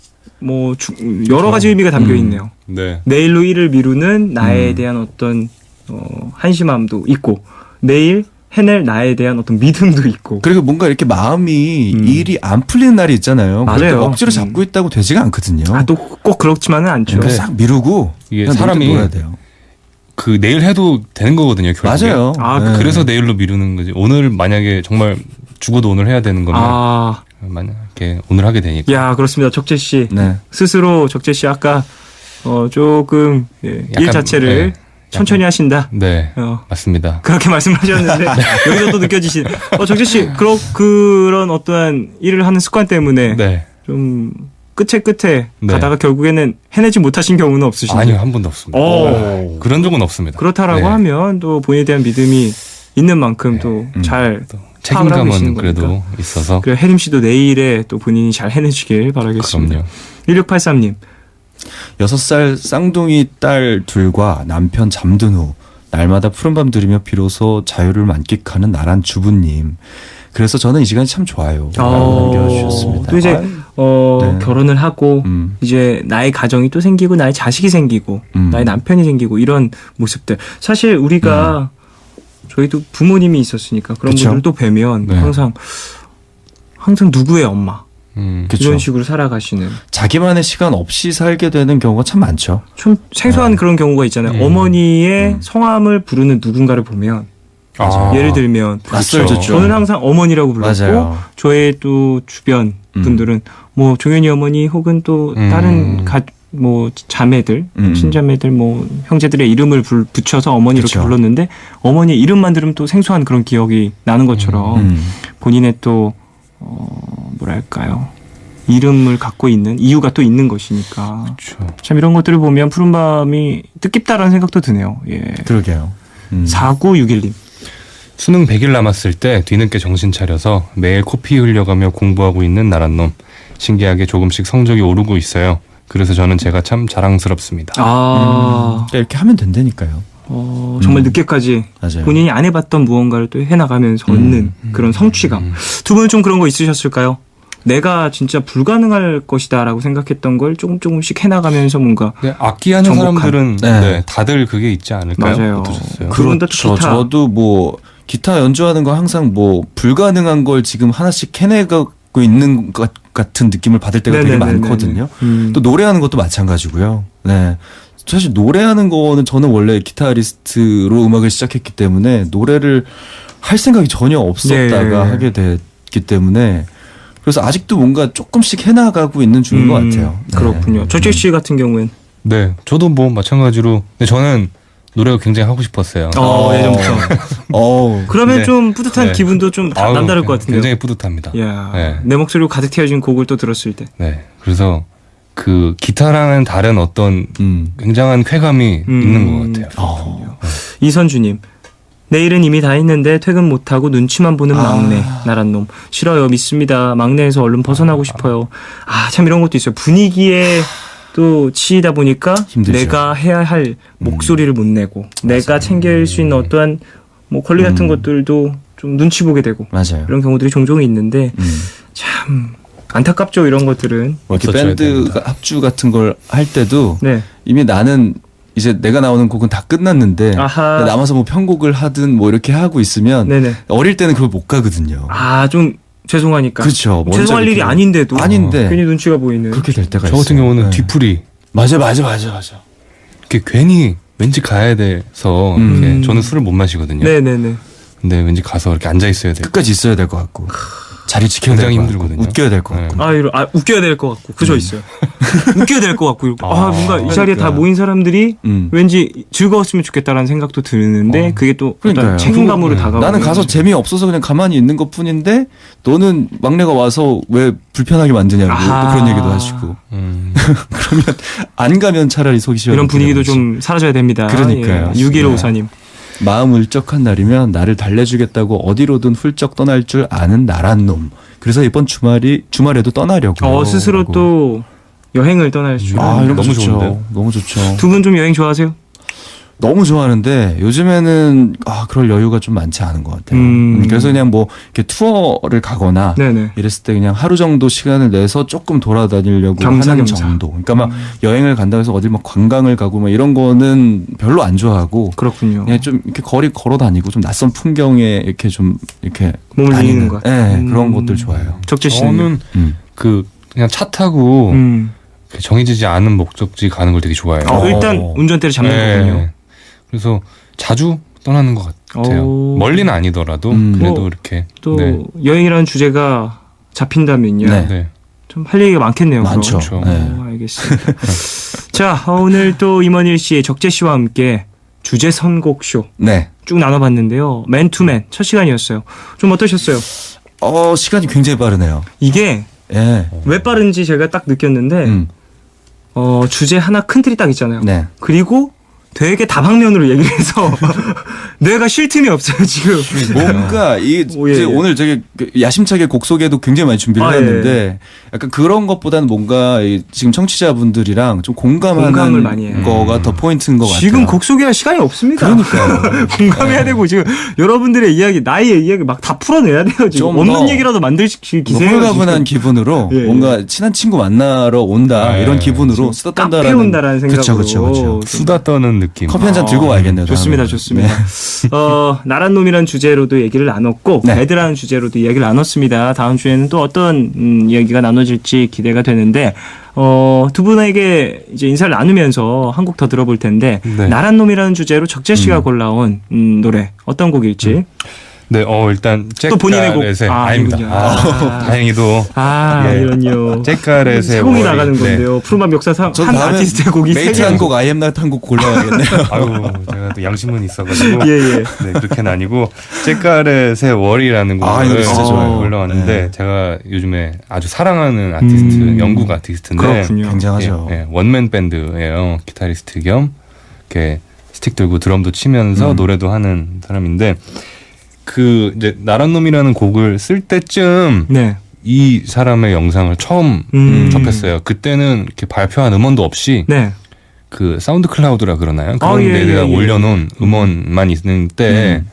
여러 가지 의미가 담겨 있네요. 네. 내일로 일을 미루는 나에 대한 어떤 한심함도 있고 내일 해낼 나에 대한 어떤 믿음도 있고. 그리고 뭔가 이렇게 마음이 일이 안 풀리는 날이 있잖아요. 맞아요. 그럴 때 억지로 잡고 있다고 되지가 않거든요. 또 꼭 그렇지만은 않죠. 그러니까 싹 미루고 이게 그냥 사람이 놀아야 돼요. 그 내일 해도 되는 거거든요. 결국에. 맞아요. 네. 그래서 내일로 미루는 거지. 오늘 만약에 정말 죽어도 오늘 해야 되는 거면 만약에 오늘 하게 되니까. 야, 그렇습니다. 적재 씨 네. 스스로 적재 씨 아까 조금 일 약간, 자체를 천천히 하신다. 네, 맞습니다. 그렇게 말씀하셨는데 여기서 또 느껴지신. 적재 씨 그런 어떠한 일을 하는 습관 때문에 네. 좀 끝에 네. 가다가 결국에는 해내지 못하신 경우는 없으신가요? 아니요, 한 번도 없습니다. 그런 적은 없습니다. 그렇다라고 네. 하면 또 본인에 대한 믿음이 있는 만큼 또 잘 책임감은 그래도 있어서. 그래 혜림 씨도 내일에 또 본인이 잘 해내시길 바라겠습니다. 그럼요. 1683님. 6살 쌍둥이 딸 둘과 남편 잠든 후 날마다 푸른밤 들으며 비로소 자유를 만끽하는 나란 주부님. 그래서 저는 이 시간이 참 좋아요. 남겨주셨습니다. 또 이제 네. 결혼을 하고 이제 나의 가정이 또 생기고 나의 자식이 생기고 나의 남편이 생기고 이런 모습들. 사실 우리가 저희도 부모님이 있었으니까 그런 그쵸? 분들도 뵈면 네. 항상 누구의 엄마 그쵸. 이런 식으로 살아가시는 자기만의 시간 없이 살게 되는 경우가 참 많죠. 좀 생소한 그런 경우가 있잖아요. 어머니의 성함을 부르는 누군가를 보면 예를 들면 낯설죠. 저는 항상 어머니라고 불렀고 맞아요. 저의 또 주변 분들은 뭐 종현이 어머니 혹은 또 다른 자매들 친자매들 형제들의 이름을 붙여서 어머니 이렇게 그쵸. 불렀는데 어머니의 이름만 들으면 또 생소한 그런 기억이 나는 것처럼 본인의 또 뭐랄까요 이름을 갖고 있는 이유가 또 있는 것이니까 참 이런 것들을 보면 푸른밤이 뜻깊다라는 생각도 드네요. 예. 그러게요. 4961님. 수능 100일 남았을 때 뒤늦게 정신 차려서 매일 코피 흘려가며 공부하고 있는 나란 놈. 신기하게 조금씩 성적이 오르고 있어요. 그래서 저는 제가 참 자랑스럽습니다. 그러니까 이렇게 하면 된다니까요. 정말 늦게까지 맞아요. 본인이 안 해봤던 무언가를 또 해나가면서 얻는 그런 성취감. 두 분은 좀 그런 거 있으셨을까요? 내가 진짜 불가능할 것이다라고 생각했던 걸 조금씩 해나가면서 뭔가 악기하는 정복한. 사람들은 네. 다들 그게 있지 않을까요? 맞아요. 어떠셨어요? 그런데 또 그렇죠. 기타. 저도 기타 연주하는 거 항상 불가능한 걸 지금 하나씩 해내고 있는 것 같은 느낌을 받을 때가 되게 네네네네. 많거든요. 또 노래하는 것도 마찬가지고요. 네. 사실 노래하는 거는 저는 원래 기타리스트로 음악을 시작했기 때문에 노래를 할 생각이 전혀 없었다가 네. 하게 됐기 때문에 그래서 아직도 뭔가 조금씩 해나가고 있는 중인 것 같아요. 네. 그렇군요. 조직 씨 같은 경우엔 네, 저도 마찬가지로. 근데 저는 노래가 굉장히 하고 싶었어요. 예전부터. 그러면 네. 좀 뿌듯한 네. 기분도 좀 남다를 것 같은데요. 굉장히 뿌듯합니다. 야, 네. 내 목소리로 가득 채워진 곡을 또 들었을 때. 네, 그래서 그 기타랑은 다른 어떤 굉장한 쾌감이 있는 것 같아요. 이선주님. 내일은 이미 다 했는데 퇴근 못하고 눈치만 보는 막내 나란 놈 싫어요. 믿습니다. 막내에서 얼른 벗어나고 싶어요. 참 이런 것도 있어요. 분위기에 또 치이다 보니까 힘들죠. 내가 해야 할 목소리를 못 내고 내가 챙길 수 있는 어떠한 권리 같은 것들도 좀 눈치 보게 되고 맞아요. 이런 경우들이 종종 있는데 참 안타깝죠. 이런 것들은. 이렇게 없어져야 밴드 됩니다. 합주 같은 걸 할 때도 네. 이미 나는 이제 내가 나오는 곡은 다 끝났는데 아하. 남아서 편곡을 하든 이렇게 하고 있으면 네네. 어릴 때는 그걸 못 가거든요. 좀 죄송하니까. 그렇죠. 먼저 죄송할 일이 이렇게- 아닌데도 아닌데 괜히 눈치가 보이는. 그렇게 될 때가 저 있어요. 같은 경우는 네. 뒤풀이 맞아. 이렇게 괜히 왠지 가야 돼서 이렇게 저는 술을 못 마시거든요. 네네네. 근데 왠지 가서 이렇게 앉아 있어야 돼. 끝까지 있어야 될 것 같고 자리 지켜야 될 굉장히 것 같고 힘들거든요. 웃겨야 될 것 네. 같고. 웃겨야 될 것 같고 그저 있어요. 웃겨야 될 것 같고 이렇게. 뭔가 이 자리에 다 그러니까. 모인 사람들이 왠지 즐거웠으면 좋겠다라는 생각도 드는데 그게 또 그러니까요. 어떤 책임감으로 다가오는. 나는 가서 재미 없어서 그냥 가만히 있는 것 뿐인데 너는 막내가 와서 왜 불편하게 만드냐고 아하. 또 그런 얘기도 하시고 그러면 안 가면 차라리 속이 시원해. 이런 분위기도 좀 사라져야 됩니다. 그러니까요. 6154님. 마음 울적한 날이면 나를 달래주겠다고 어디로든 훌쩍 떠날 줄 아는 나란 놈. 그래서 이번 주말에도 떠나려고. 스스로 라고. 또 여행을 떠날 줄. 이런 거 너무 좋죠. 좋은데? 너무 좋죠. 두 분 좀 여행 좋아하세요? 너무 좋아하는데 요즘에는 그럴 여유가 좀 많지 않은 것 같아요. 그래서 그냥 뭐 이렇게 투어를 가거나 네네. 이랬을 때 그냥 하루 정도 시간을 내서 조금 돌아다니려고 겸사겸사. 하는 정도. 그러니까 막 여행을 간다고 해서 어디 막 관광을 가고 막 이런 거는 별로 안 좋아하고 그렇군요. 그냥 좀 이렇게 거리 걸어 다니고 좀 낯선 풍경에 이렇게 좀 이렇게 몸을 다니는 이기는 것. 네, 그런 것들 좋아해요. 적재 씨는. 저는 그냥 차 타고 정해지지 않은 목적지 가는 걸 되게 좋아해요. 일단 운전대를 잡는 거군요. 네. 그래서 자주 떠나는 것 같아요. 오. 멀리는 아니더라도 그래도 이렇게 또 네. 여행이라는 주제가 잡힌다면요. 네. 네. 좀 할 얘기가 많겠네요. 많죠. 그럼. 네. 알겠습니다. 자, 오늘 또 임원일 씨의 적재 씨와 함께 주제 선곡쇼 네. 쭉 나눠봤는데요. 맨투맨 첫 시간이었어요. 좀 어떠셨어요? 시간이 굉장히 빠르네요. 이게 예. 왜 빠른지 제가 딱 느꼈는데 주제 하나 큰 틀이 딱 있잖아요. 네. 그리고 되게 다방면으로 얘기를 해서 뇌가 쉴 틈이 없어요 지금. 뭔가 예. 오늘 되게 야심차게 곡 소개도 굉장히 많이 준비를 해놨는데 약간 그런 것보다는 뭔가 지금 청취자분들이랑 좀 공감을 공감하는 많이 해요. 거가 더 포인트인 것 같아요. 지금 곡 소개할 시간이 없습니다. 그러니까요. 공감해야 되고 지금 여러분들의 이야기, 나의 이야기 막 다 풀어내야 돼요. 지금 좀 없는 더 얘기라도 만들기 기세요. 홀가분한 기분으로 예, 예. 뭔가 친한 친구 만나러 온다 예. 이런 기분으로 수다 카페 떤다라는 온다라는 생각으로. 그렇죠. 수다 떠는 느낌. 커피 한 잔 들고 와야겠네요. 좋습니다, 다음에. 좋습니다. 네. 나란 놈이란 주제로도 얘기를 나눴고, 네. 배드라는 주제로도 이야기를 나눴습니다. 다음 주에는 또 어떤 이야기가 나눠질지 기대가 되는데, 두 분에게 이제 인사를 나누면서 한 곡 더 들어볼 텐데, 네. 나란 놈이라는 주제로 적재 씨가 골라온 노래 어떤 곡일지. 네, 일단 또 본인의 곡. 잭가렛의 아, 아닙니다. 이군요. 다행히도 아, 예. 이런요. 잭가렛의 세곡이 월이. 나가는 네. 건데요. 푸르마 역사상 전 한 다음에 아티스트의 곡이 세 메이트 개. 한곡 I am not 한곡 골라야겠네요. 아유, 제가 또 양심은 있어가지고. 예, 예. 네, 그렇게는 아니고 잭가렛의 월이라는 이거 곡을 진짜 좋아요. 올라왔는데 네. 제가 요즘에 아주 사랑하는 아티스트, 영국 아티스트인데 그렇군요. 굉장하죠. 예, 원맨 밴드예요. 기타리스트 겸 이렇게 스틱 들고 드럼도 치면서 노래도 하는 사람인데 이제 나란 놈이라는 곡을 쓸 때쯤 네. 이 사람의 영상을 처음 접했어요. 그때는 이렇게 발표한 음원도 없이 네. 그 사운드 클라우드라 그러나요? 그런 예, 데다가 예, 예. 올려놓은 음원만 있는 때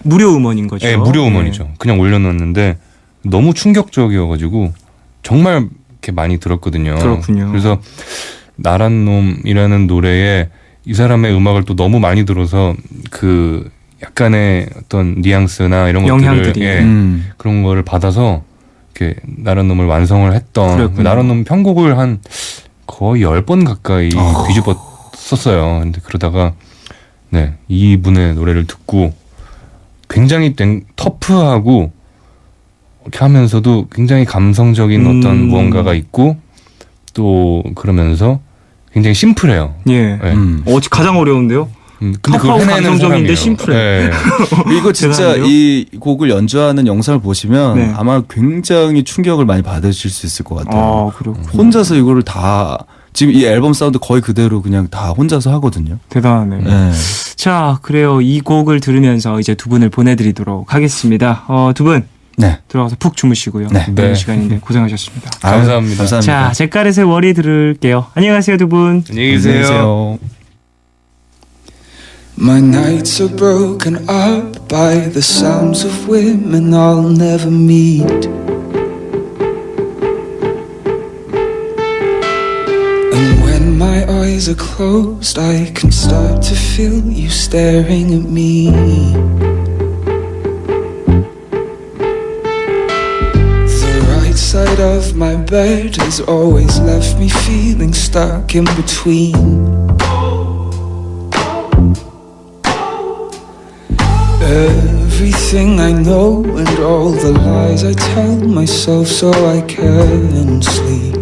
무료 음원인 거죠. 예, 무료 음원이죠. 그냥 올려놓았는데 너무 충격적이어가지고 정말 이렇게 많이 들었거든요. 그렇군요. 그래서 나란 놈이라는 노래에 이 사람의 음악을 또 너무 많이 들어서 그 약간의 어떤 뉘앙스나 이런 것들을 영향들이. 그런 거를 받아서 이렇게 나란 놈을 완성을 했던 그랬군요. 나란 놈 편곡을 한 거의 10번 가까이 뒤집어 썼어요. 근데 그러다가 네, 이분의 노래를 듣고 굉장히 터프하고 이렇게 하면서도 굉장히 감성적인 어떤 무언가가 있고 또 그러면서 굉장히 심플해요. 예. 네. 가장 어려운데요. 근데 그걸 해내는 감성적인데 사람이에요. 심플해. 네. 이거 진짜 대단한데요? 이 곡을 연주하는 영상을 보시면 네. 아마 굉장히 충격을 많이 받으실 수 있을 것 같아요. 그렇군요. 혼자서 이거를 다 지금 이 앨범 사운드 거의 그대로 그냥 다 혼자서 하거든요. 대단하네요. 네. 자, 그래요. 이 곡을 들으면서 이제 두 분을 보내드리도록 하겠습니다. 두 분 네. 들어가서 푹 주무시고요. 네. 내일 네. 시간인데 고생하셨습니다. 감사합니다. 감사합니다. 자, 잭가렛의 월이 들을게요. 안녕하세요, 두 분. 안녕히 계세요. My nights are broken up by the sounds of women I'll never meet. And when my eyes are closed, I can start to feel you staring at me. side of my bed has always left me feeling stuck in between. Everything I know and all the lies I tell myself so I can sleep.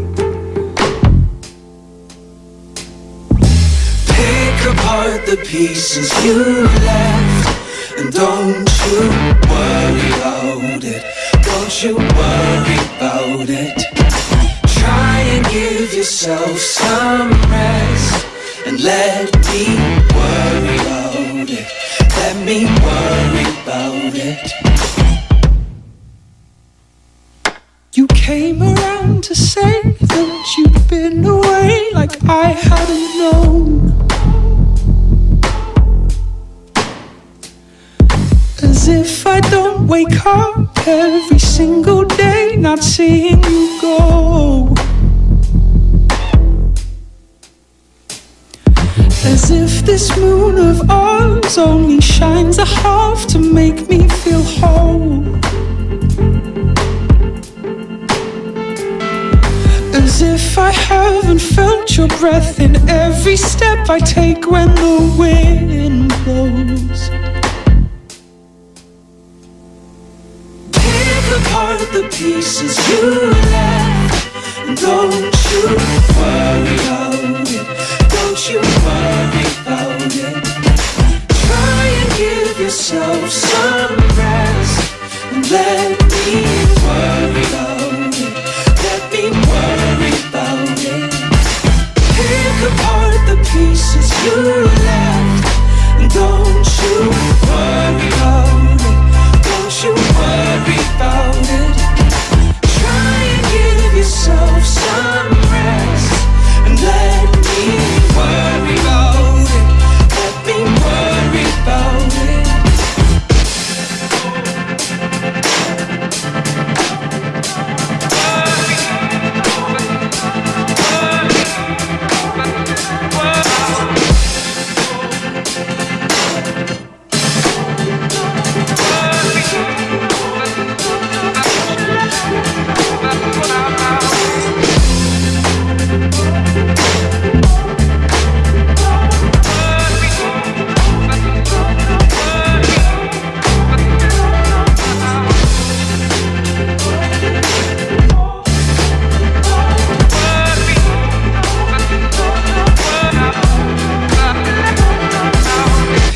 Pick apart the pieces you left, and don't you worry about it. Don't you worry about it. Try and give yourself some rest, and let me worry about it. Let me worry about it. You came around to say that you'd been away like I hadn't known. As if I don't wake up every single day not seeing you go. As if this moon of ours only shines a half to make me feel whole. As if I haven't felt your breath in every step I take when the wind blows. Pick apart the pieces you left, and don't you worry about it. Don't you worry about it. Try and give yourself some rest, and let me worry about it. Let me worry about it. Pick apart the pieces you left, and don't you worry about it. Don't you worry about it. Try and give yourself some rest, and let me worry about it. Let me worry about it.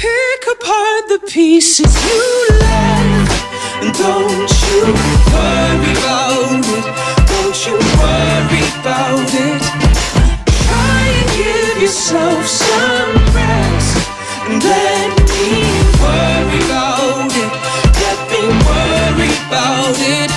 Pick apart the pieces you left, and don't you worry about it. Don't you worry about it. Try and give yourself some rest, and let me worry about it. Let me worry about it.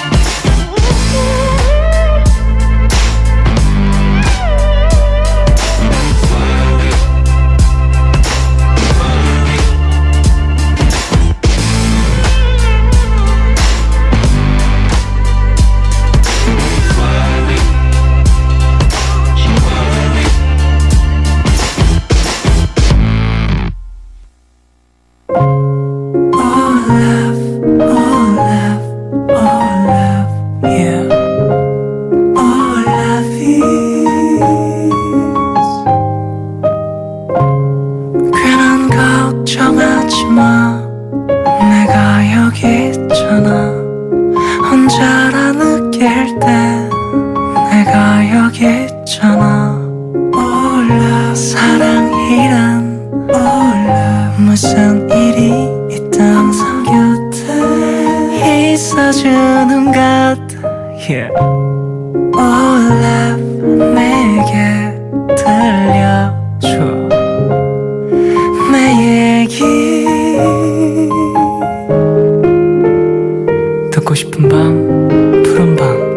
괜한 걱정하지 마. 내가 여기 있잖아. 혼자라 느낄 때 내가 여기 있잖아. 몰라 사랑이란 몰라 무슨 일이 있든 곁에 있어주는 것 같아. 몰라 내게 들려줘 내 얘기. 듣고 싶은 밤 푸른 밤.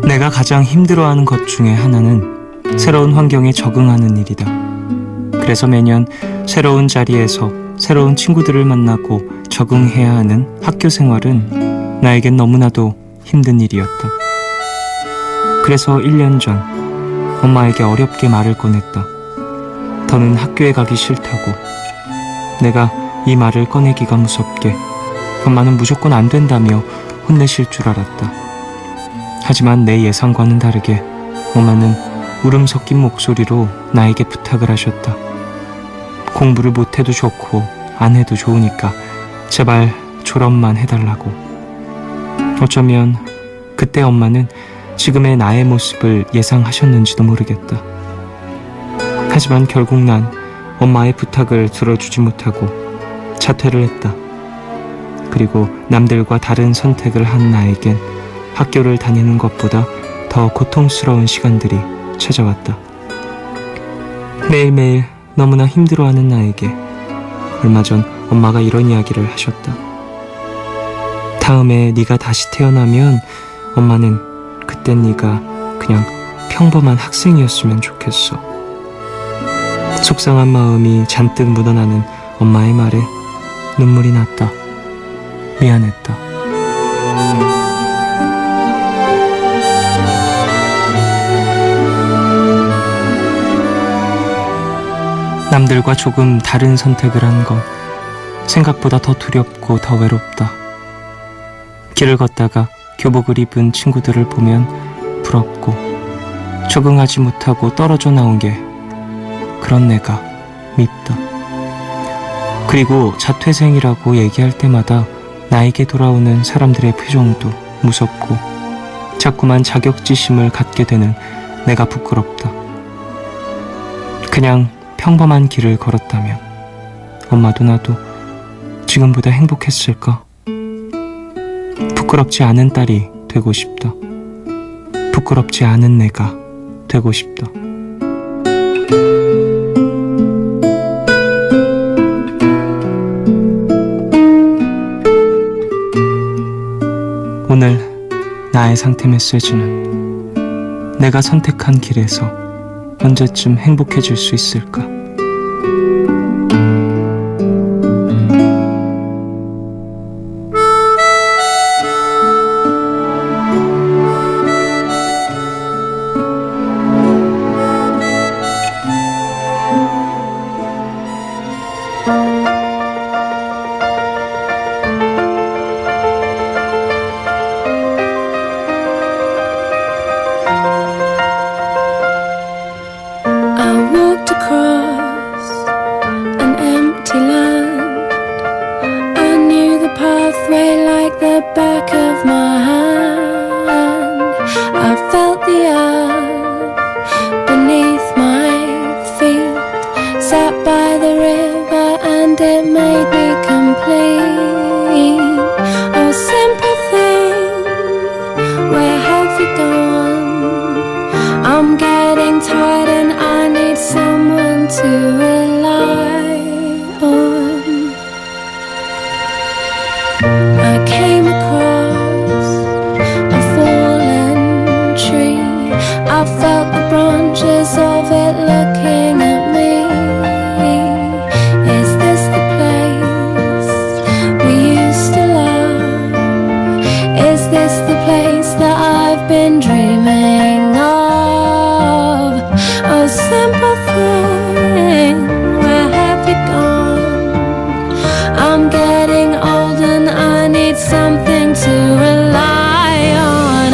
내가 가장 힘들어하는 것 중에 하나는 새로운 환경에 적응하는 일이다. 그래서 매년 새로운 자리에서 새로운 친구들을 만나고 적응해야 하는 학교 생활은 나에겐 너무나도 힘든 일이었다. 그래서 1년 전 엄마에게 어렵게 말을 꺼냈다. 더는 학교에 가기 싫다고. 내가 이 말을 꺼내기가 무섭게 엄마는 무조건 안 된다며 혼내실 줄 알았다. 하지만 내 예상과는 다르게 엄마는 울음 섞인 목소리로 나에게 부탁을 하셨다. 공부를 못해도 좋고 안 해도 좋으니까 제발 졸업만 해달라고. 어쩌면 그때 엄마는 지금의 나의 모습을 예상하셨는지도 모르겠다. 하지만 결국 난 엄마의 부탁을 들어주지 못하고 자퇴를 했다. 그리고 남들과 다른 선택을 한 나에겐 학교를 다니는 것보다 더 고통스러운 시간들이 찾아왔다. 매일매일 너무나 힘들어하는 나에게 얼마 전 엄마가 이런 이야기를 하셨다. 다음에 네가 다시 태어나면 엄마는 그땐 네가 그냥 평범한 학생이었으면 좋겠어. 속상한 마음이 잔뜩 묻어나는 엄마의 말에 눈물이 났다. 미안했다. 남들과 조금 다른 선택을 한 건 생각보다 더 두렵고 더 외롭다. 길을 걷다가 교복을 입은 친구들을 보면 부럽고 적응하지 못하고 떨어져 나온 게 그런 내가 밉다. 그리고 자퇴생이라고 얘기할 때마다 나에게 돌아오는 사람들의 표정도 무섭고 자꾸만 자격지심을 갖게 되는 내가 부끄럽다. 그냥 평범한 길을 걸었다면 엄마도 나도 지금보다 행복했을까? 부끄럽지 않은 딸이 되고 싶다. 부끄럽지 않은 내가 되고 싶다. 오늘 나의 상태 메시지는 내가 선택한 길에서 언제쯤 행복해질 수 있을까? I walked across an empty land. I knew the pathway like the back of my hand. I felt the earth beneath my feet. Sat by the river and it made me complete. Oh, simple thing, where have you gone? I'm getting tired and I need someone to rely on. I came across a fallen tree. I felt the branches of it looking at me. Is this the place we used to love? Is this the place that I've been dreaming of? Oh, simple thing, where have you gone? I'm getting old and I need something to rely on.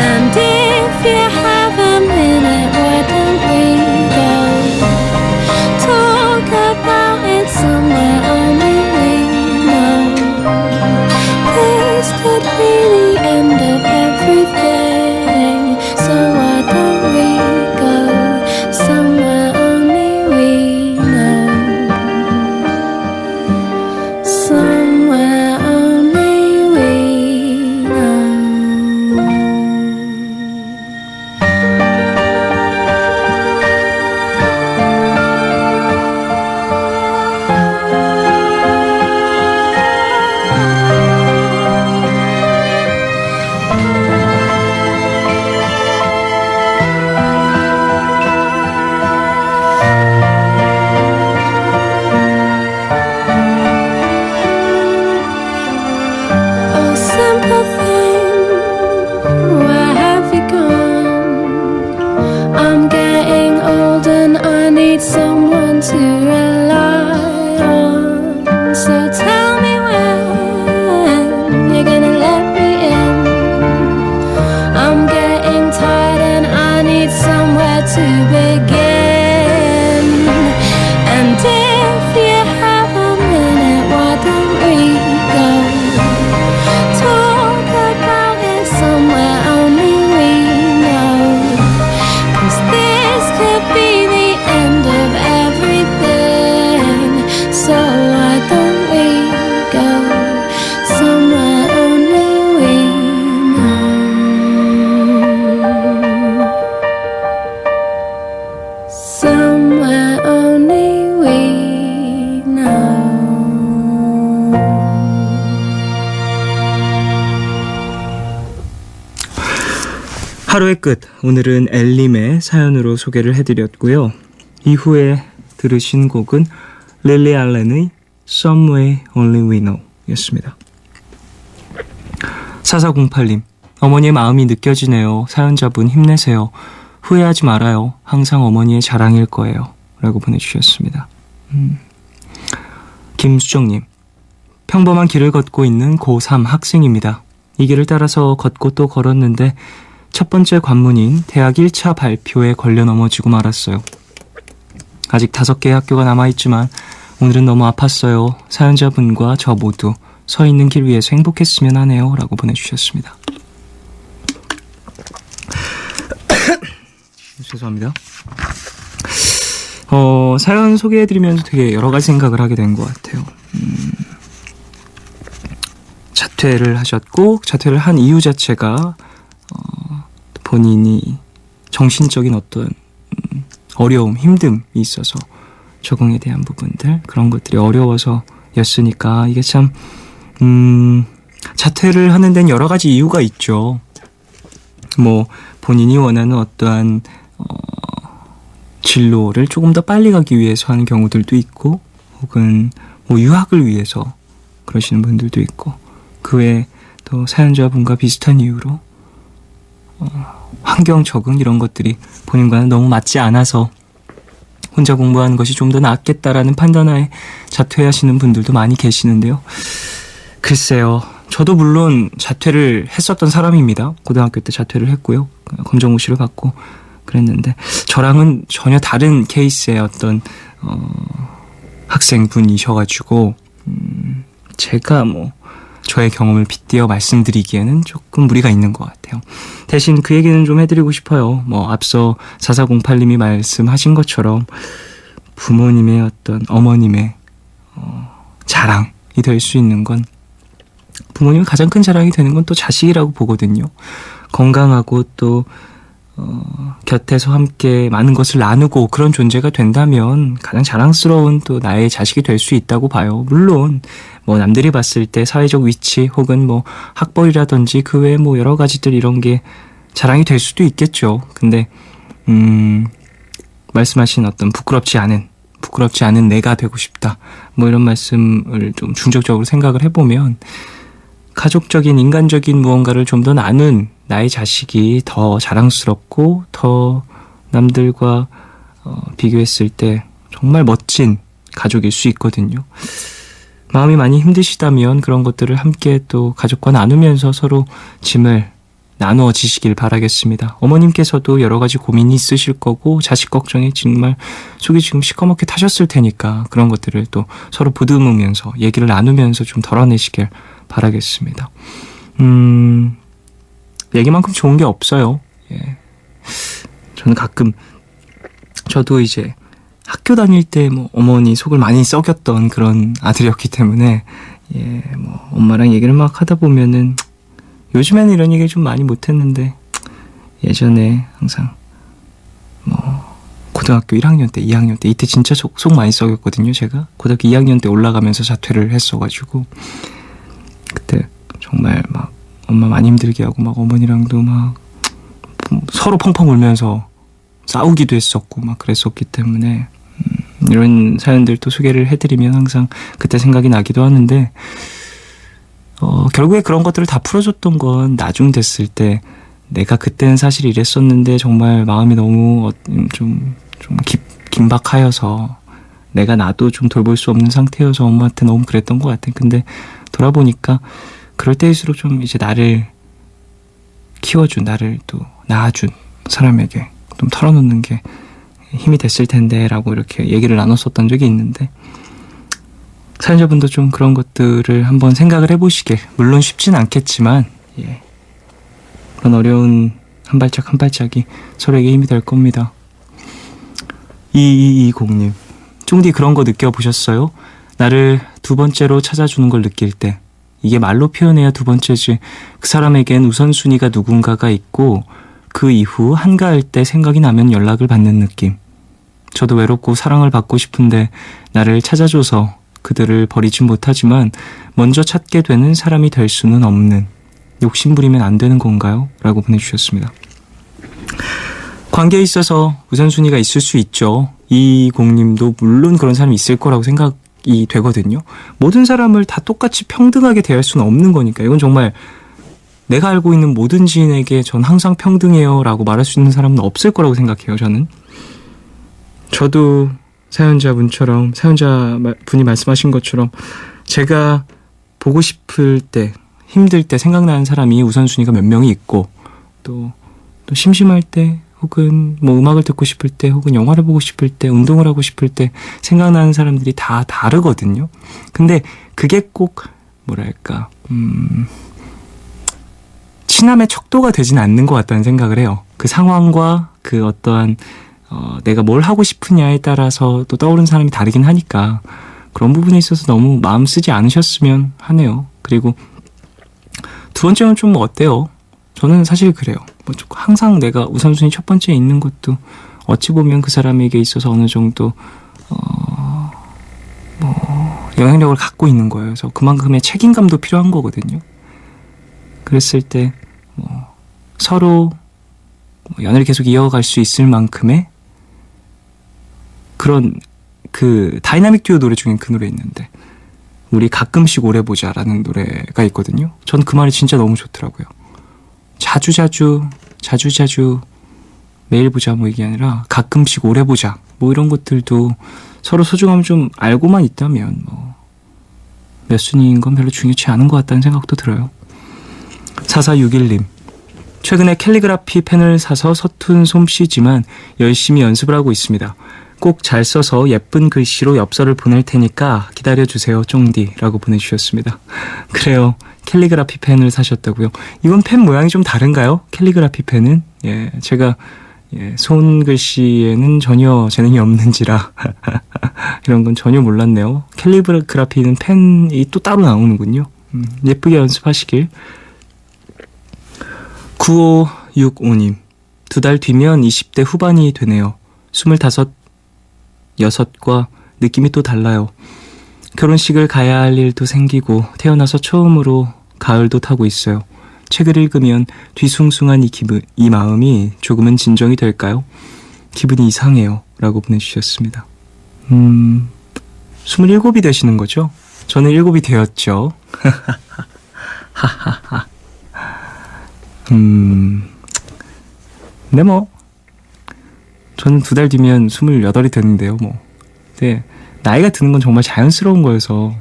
And if you have a minute, why don't we go talk about it somewhere only we know? This could be the end of everything. a thing. Where have you gone? I'm getting old and I need someone to rely on. So tell me when you're gonna let me in. I'm getting tired and I need somewhere to begin. And if you have a minute, why don't we go talk about it somewhere only we know? 'Cause this could be the end of everything. So why don't we go somewhere only we know? Somewhere only we know. 하루의 끝, 오늘은 엘림의 사연으로 소개를 해드렸고요. 이후에 들으신 곡은 릴리 알렌의 Somewhere Only We Know 였습니다. 4408님, 어머니의 마음이 느껴지네요. 사연자분 힘내세요. 후회하지 말아요. 항상 어머니의 자랑일 거예요. 라고 보내주셨습니다. 김수정님, 평범한 길을 걷고 있는 고3 학생입니다. 이 길을 따라서 걷고 또 걸었는데 첫 번째 관문인 대학 1차 발표에 걸려 넘어지고 말았어요. 아직 5개의 학교가 남아있지만 오늘은 너무 아팠어요. 사연자분과 저 모두 서 있는 길 위에서 행복했으면 하네요. 라고 보내주셨습니다. 죄송합니다. 사연 소개해드리면서 되게 여러 가지 생각을 하게 된 것 같아요. 자퇴를 하셨고 자퇴를 한 이유 자체가 본인이 정신적인 어떤 어려움, 힘듦이 있어서 적응에 대한 부분들, 그런 것들이 어려워서였으니까 이게 참 자퇴를 하는 데는 여러 가지 이유가 있죠. 뭐 본인이 원하는 어떠한 진로를 조금 더 빨리 가기 위해서 하는 경우들도 있고, 혹은 뭐 유학을 위해서 그러시는 분들도 있고, 그 외에 또 사연자분과 비슷한 이유로 환경 적응 이런 것들이 본인과는 너무 맞지 않아서 혼자 공부하는 것이 좀 더 낫겠다라는 판단하에 자퇴하시는 분들도 많이 계시는데요. 글쎄요, 저도 물론 자퇴를 했었던 사람입니다. 고등학교 때 자퇴를 했고요. 검정고시를 받고 그랬는데 저랑은 전혀 다른 케이스의 어떤 학생분이셔가지고 제가 뭐 저의 경험을 빗대어 말씀드리기에는 조금 무리가 있는 것 같아요. 대신 그 얘기는 좀 해드리고 싶어요. 뭐 앞서 4408님이 말씀하신 것처럼 부모님의 어떤 어머님의 자랑이 될 수 있는 건, 부모님의 가장 큰 자랑이 되는 건 또 자식이라고 보거든요. 건강하고 또 곁에서 함께 많은 것을 나누고 그런 존재가 된다면 가장 자랑스러운 또 나의 자식이 될 수 있다고 봐요. 물론 뭐 남들이 봤을 때 사회적 위치 혹은 뭐 학벌이라든지 그 외에 뭐 여러 가지들 이런 게 자랑이 될 수도 있겠죠. 근데 말씀하신 어떤 부끄럽지 않은 내가 되고 싶다, 뭐 이런 말씀을 좀 중적적으로 생각을 해보면 가족적인 인간적인 무언가를 좀 더 나눈 나의 자식이 더 자랑스럽고 더 남들과 비교했을 때 정말 멋진 가족일 수 있거든요. 마음이 많이 힘드시다면 그런 것들을 함께 또 가족과 나누면서 서로 짐을 나누어지시길 바라겠습니다. 어머님께서도 여러 가지 고민이 있으실 거고 자식 걱정에 정말 속이 지금 시커멓게 타셨을 테니까 그런 것들을 또 서로 보듬으면서 얘기를 나누면서 좀 덜어내시길 바라겠습니다. 얘기만큼 좋은 게 없어요. 예. 저는 가끔 저도 이제 학교 다닐 때 뭐 어머니 속을 많이 썩였던 그런 아들이었기 때문에 뭐 엄마랑 얘기를 막 하다 보면은 요즘에는 이런 얘기를 좀 많이 못했는데 예전에 항상 뭐 고등학교 1학년 때, 2학년 때 이때 진짜 속 많이 썩였거든요. 제가 고등학교 2학년 때 올라가면서 자퇴를 했어가지고 그때 정말 막 엄마 많이 힘들게 하고 막 어머니랑도 막 서로 펑펑 울면서 싸우기도 했었고 막 그랬었기 때문에 이런 사연들도 소개를 해드리면 항상 그때 생각이 나기도 하는데 결국에 그런 것들을 다 풀어줬던 건 나중 됐을 때 내가 그때는 사실 이랬었는데 정말 마음이 너무 좀 긴박하여서 내가 나도 좀 돌볼 수 없는 상태여서 엄마한테 너무 그랬던 것 같아. 근데 돌아보니까 그럴 때일수록 좀 이제 나를 키워준, 나를 또 낳아준 사람에게 좀 털어놓는 게 힘이 됐을 텐데 라고 이렇게 얘기를 나눴었던 적이 있는데, 사연자분도 좀 그런 것들을 한번 생각을 해보시게, 물론 쉽진 않겠지만 그런 어려운 한 발짝 한 발짝이 서로에게 힘이 될 겁니다. 2220님, 쫑디 그런 거 느껴보셨어요? 나를 두 번째로 찾아주는 걸 느낄 때, 이게 말로 표현해야 두 번째지, 그 사람에겐 우선순위가 누군가가 있고 그 이후 한가할 때 생각이 나면 연락을 받는 느낌. 저도 외롭고 사랑을 받고 싶은데 나를 찾아줘서 그들을 버리진 못하지만 먼저 찾게 되는 사람이 될 수는 없는, 욕심부리면 안 되는 건가요? 라고 보내주셨습니다. 관계에 있어서 우선순위가 있을 수 있죠. 220님도 물론 그런 사람이 있을 거라고 생각이 되거든요. 모든 사람을 다 똑같이 평등하게 대할 수는 없는 거니까. 이건 정말 내가 알고 있는 모든 지인에게 전 항상 평등해요 라고 말할 수 있는 사람은 없을 거라고 생각해요. 저도 사연자분처럼, 사연자분이 말씀하신 것처럼 제가 보고 싶을 때, 힘들 때 생각나는 사람이 우선순위가 몇 명이 있고, 또 심심할 때, 혹은 뭐 음악을 듣고 싶을 때, 혹은 영화를 보고 싶을 때, 운동을 하고 싶을 때 생각나는 사람들이 다 다르거든요. 근데 그게 꼭 뭐랄까 친함의 척도가 되진 않는 것 같다는 생각을 해요. 그 상황과 그 어떠한 내가 뭘 하고 싶으냐에 따라서 또 떠오르는 사람이 다르긴 하니까 그런 부분에 있어서 너무 마음 쓰지 않으셨으면 하네요. 그리고 두 번째는 좀 어때요? 저는 사실 그래요. 항상 내가 우선순위 첫 번째에 있는 것도 어찌 보면 그 사람에게 있어서 어느 정도 영향력을 갖고 있는 거예요. 그래서 그만큼의 책임감도 필요한 거거든요. 그랬을 때 서로 연애를 계속 이어갈 수 있을 만큼의 그런 그 다이나믹 듀오 노래 중에 그 노래 있는데, 우리 가끔씩 오래 보자라는 노래가 있거든요. 전 그 말이 진짜 너무 좋더라고요. 자주자주 매일 보자 이게 아니라 가끔씩 오래 보자 이런 것들도 서로 소중함을 좀 알고만 있다면 몇 순위인 건 별로 중요치 않은 것 같다는 생각도 들어요. 4461님, 최근에 캘리그라피 펜을 사서 서툰 솜씨지만 열심히 연습을 하고 있습니다. 꼭 잘 써서 예쁜 글씨로 엽서를 보낼 테니까 기다려주세요 쫑디 라고 보내주셨습니다. 그래요, 캘리그라피 펜을 사셨다고요? 이건 펜 모양이 좀 다른가요? 캘리그라피 펜은? 제가 손글씨에는 전혀 재능이 없는지라 이런 건 전혀 몰랐네요. 캘리그라피는 펜이 또 따로 나오는군요. 예쁘게 연습하시길. 9565님, 2달 뒤면 20대 후반이 되네요. 25, 6과 느낌이 또 달라요. 결혼식을 가야 할 일도 생기고 태어나서 처음으로 가을도 타고 있어요. 책을 읽으면 뒤숭숭한 이 마음이 조금은 진정이 될까요? 기분이 이상해요 라고 보내주셨습니다. 27이 되시는 거죠? 저는 7이 되었죠. 근데 저는 2달 뒤면 28이 되는데요. 근데 나이가 드는 건 정말 자연스러운 거여서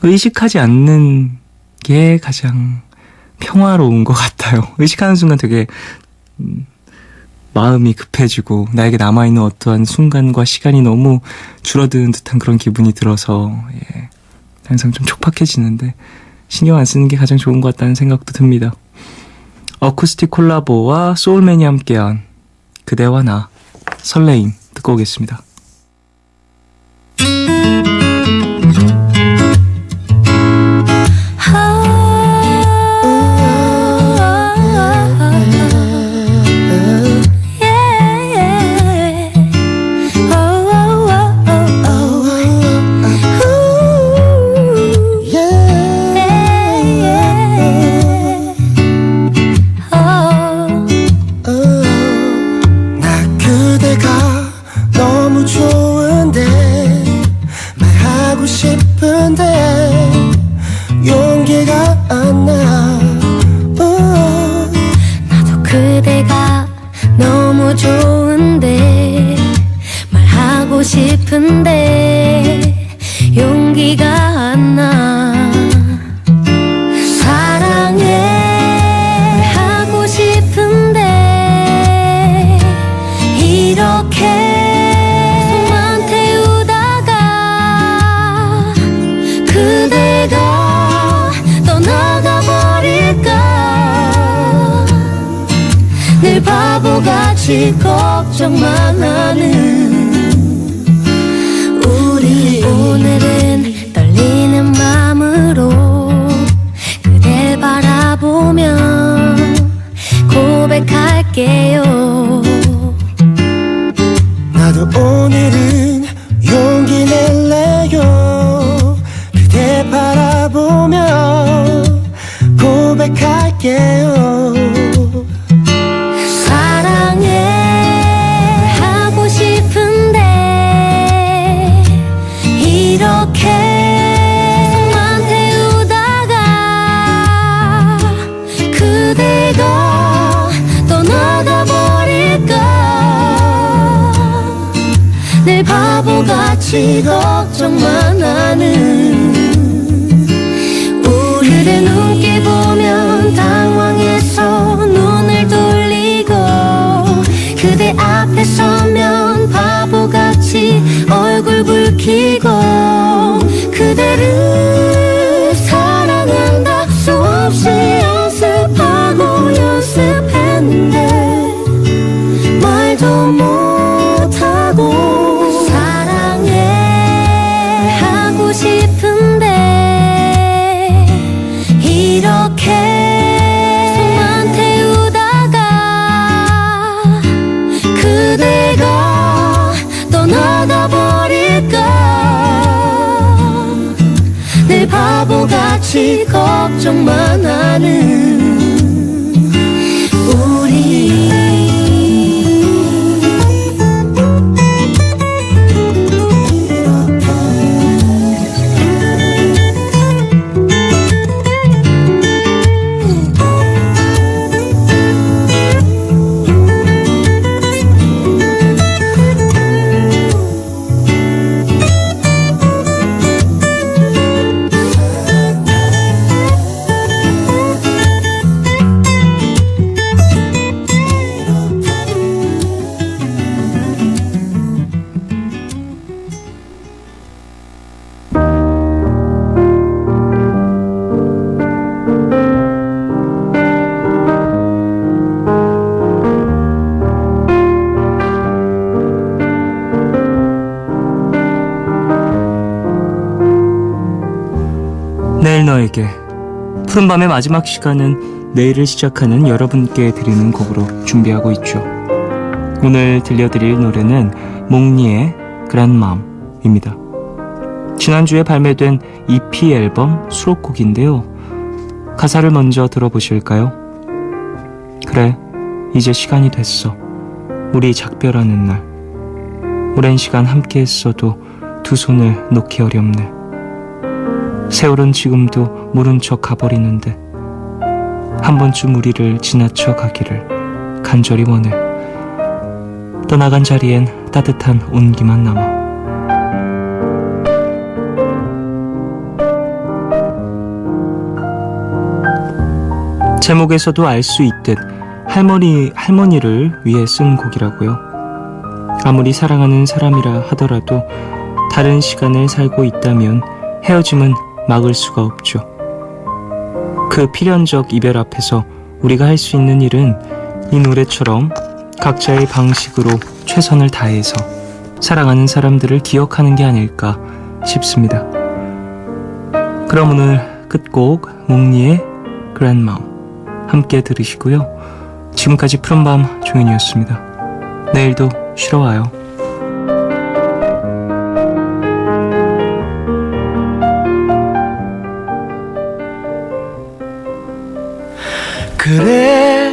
의식하지 않는 게 가장 평화로운 것 같아요. 의식하는 순간 되게 마음이 급해지고 나에게 남아있는 어떠한 순간과 시간이 너무 줄어드는 듯한 그런 기분이 들어서 항상 좀 촉박해지는데 신경 안 쓰는 게 가장 좋은 것 같다는 생각도 듭니다. 어쿠스틱 콜라보와 소울맨이 함께한 그대와 나, 설레임 듣고 오겠습니다. 나 그대가 너무 좋은데 바보같이 걱정만 하는 우리 오늘은 떨리는 마음으로 그댈 바라보며 고백할게요. 나도 오늘은 용기 낼래요. 그대 바라보며 고백할게요. 사랑해 하고 싶은데 이렇게 손만 태우다가 그대가 떠나가 버릴까 늘 바보같이 걱정만 하는 그대 눈길 보면 당황해서 눈을 돌리고 그대 앞에 서면 바보같이 얼굴 붉히고 그대를 사랑한다 수없이 연습하고 연습했는데 말도 못하고 사랑해 하고 싶은데 이렇게 손만 태우다가 그대가 떠나가 버릴까 늘 바보같이 걱정만 하는 우리 내일 너에게 푸른밤의 마지막 시간은 내일을 시작하는 여러분께 드리는 곡으로 준비하고 있죠. 오늘 들려드릴 노래는 몽니의 그란맘입니다. 지난주에 발매된 EP 앨범 수록곡인데요. 가사를 먼저 들어보실까요? 그래, 이제 시간이 됐어. 우리 작별하는 날. 오랜 시간 함께 했어도 두 손을 놓기 어렵네. 세월은 지금도 모른 척 가버리는데 한 번쯤 우리를 지나쳐 가기를 간절히 원해. 떠나간 자리엔 따뜻한 온기만 남아. 제목에서도 알 수 있듯 할머니를 위해 쓴 곡이라고요. 아무리 사랑하는 사람이라 하더라도 다른 시간을 살고 있다면 헤어짐은 막을 수가 없죠. 그 필연적 이별 앞에서 우리가 할 수 있는 일은 이 노래처럼 각자의 방식으로 최선을 다해서 사랑하는 사람들을 기억하는 게 아닐까 싶습니다. 그럼 오늘 끝곡 몽니의 그란맘 함께 들으시고요. 지금까지 푸른밤 종현이었습니다. 내일도 쉬러 와요. 그래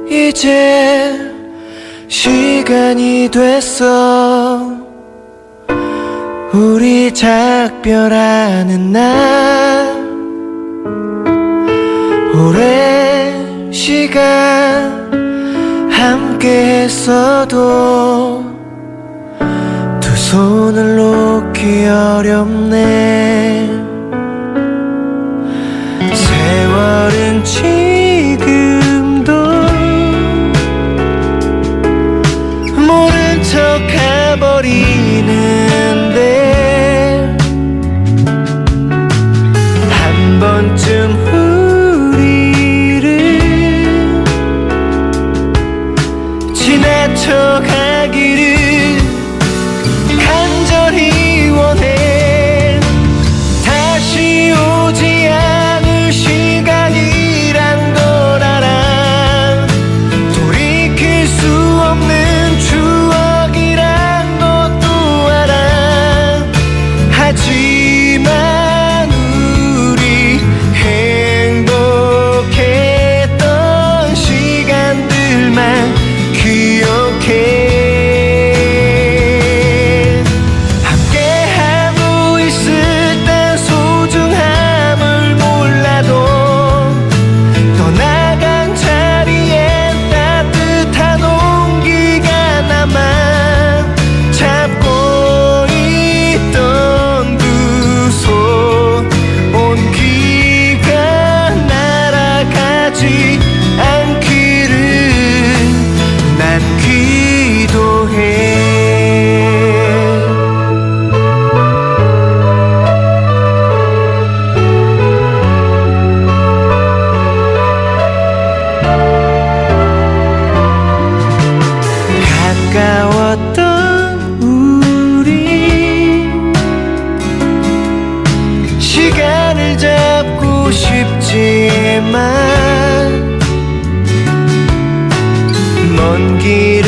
이제 시간이 됐어. 우리 작별하는 날. 오랜 시간 함께 했어도 두 손을 놓기 어렵네. 세월은 지금도 모른 척 가버리는데 한 번쯤 우리를 먼 길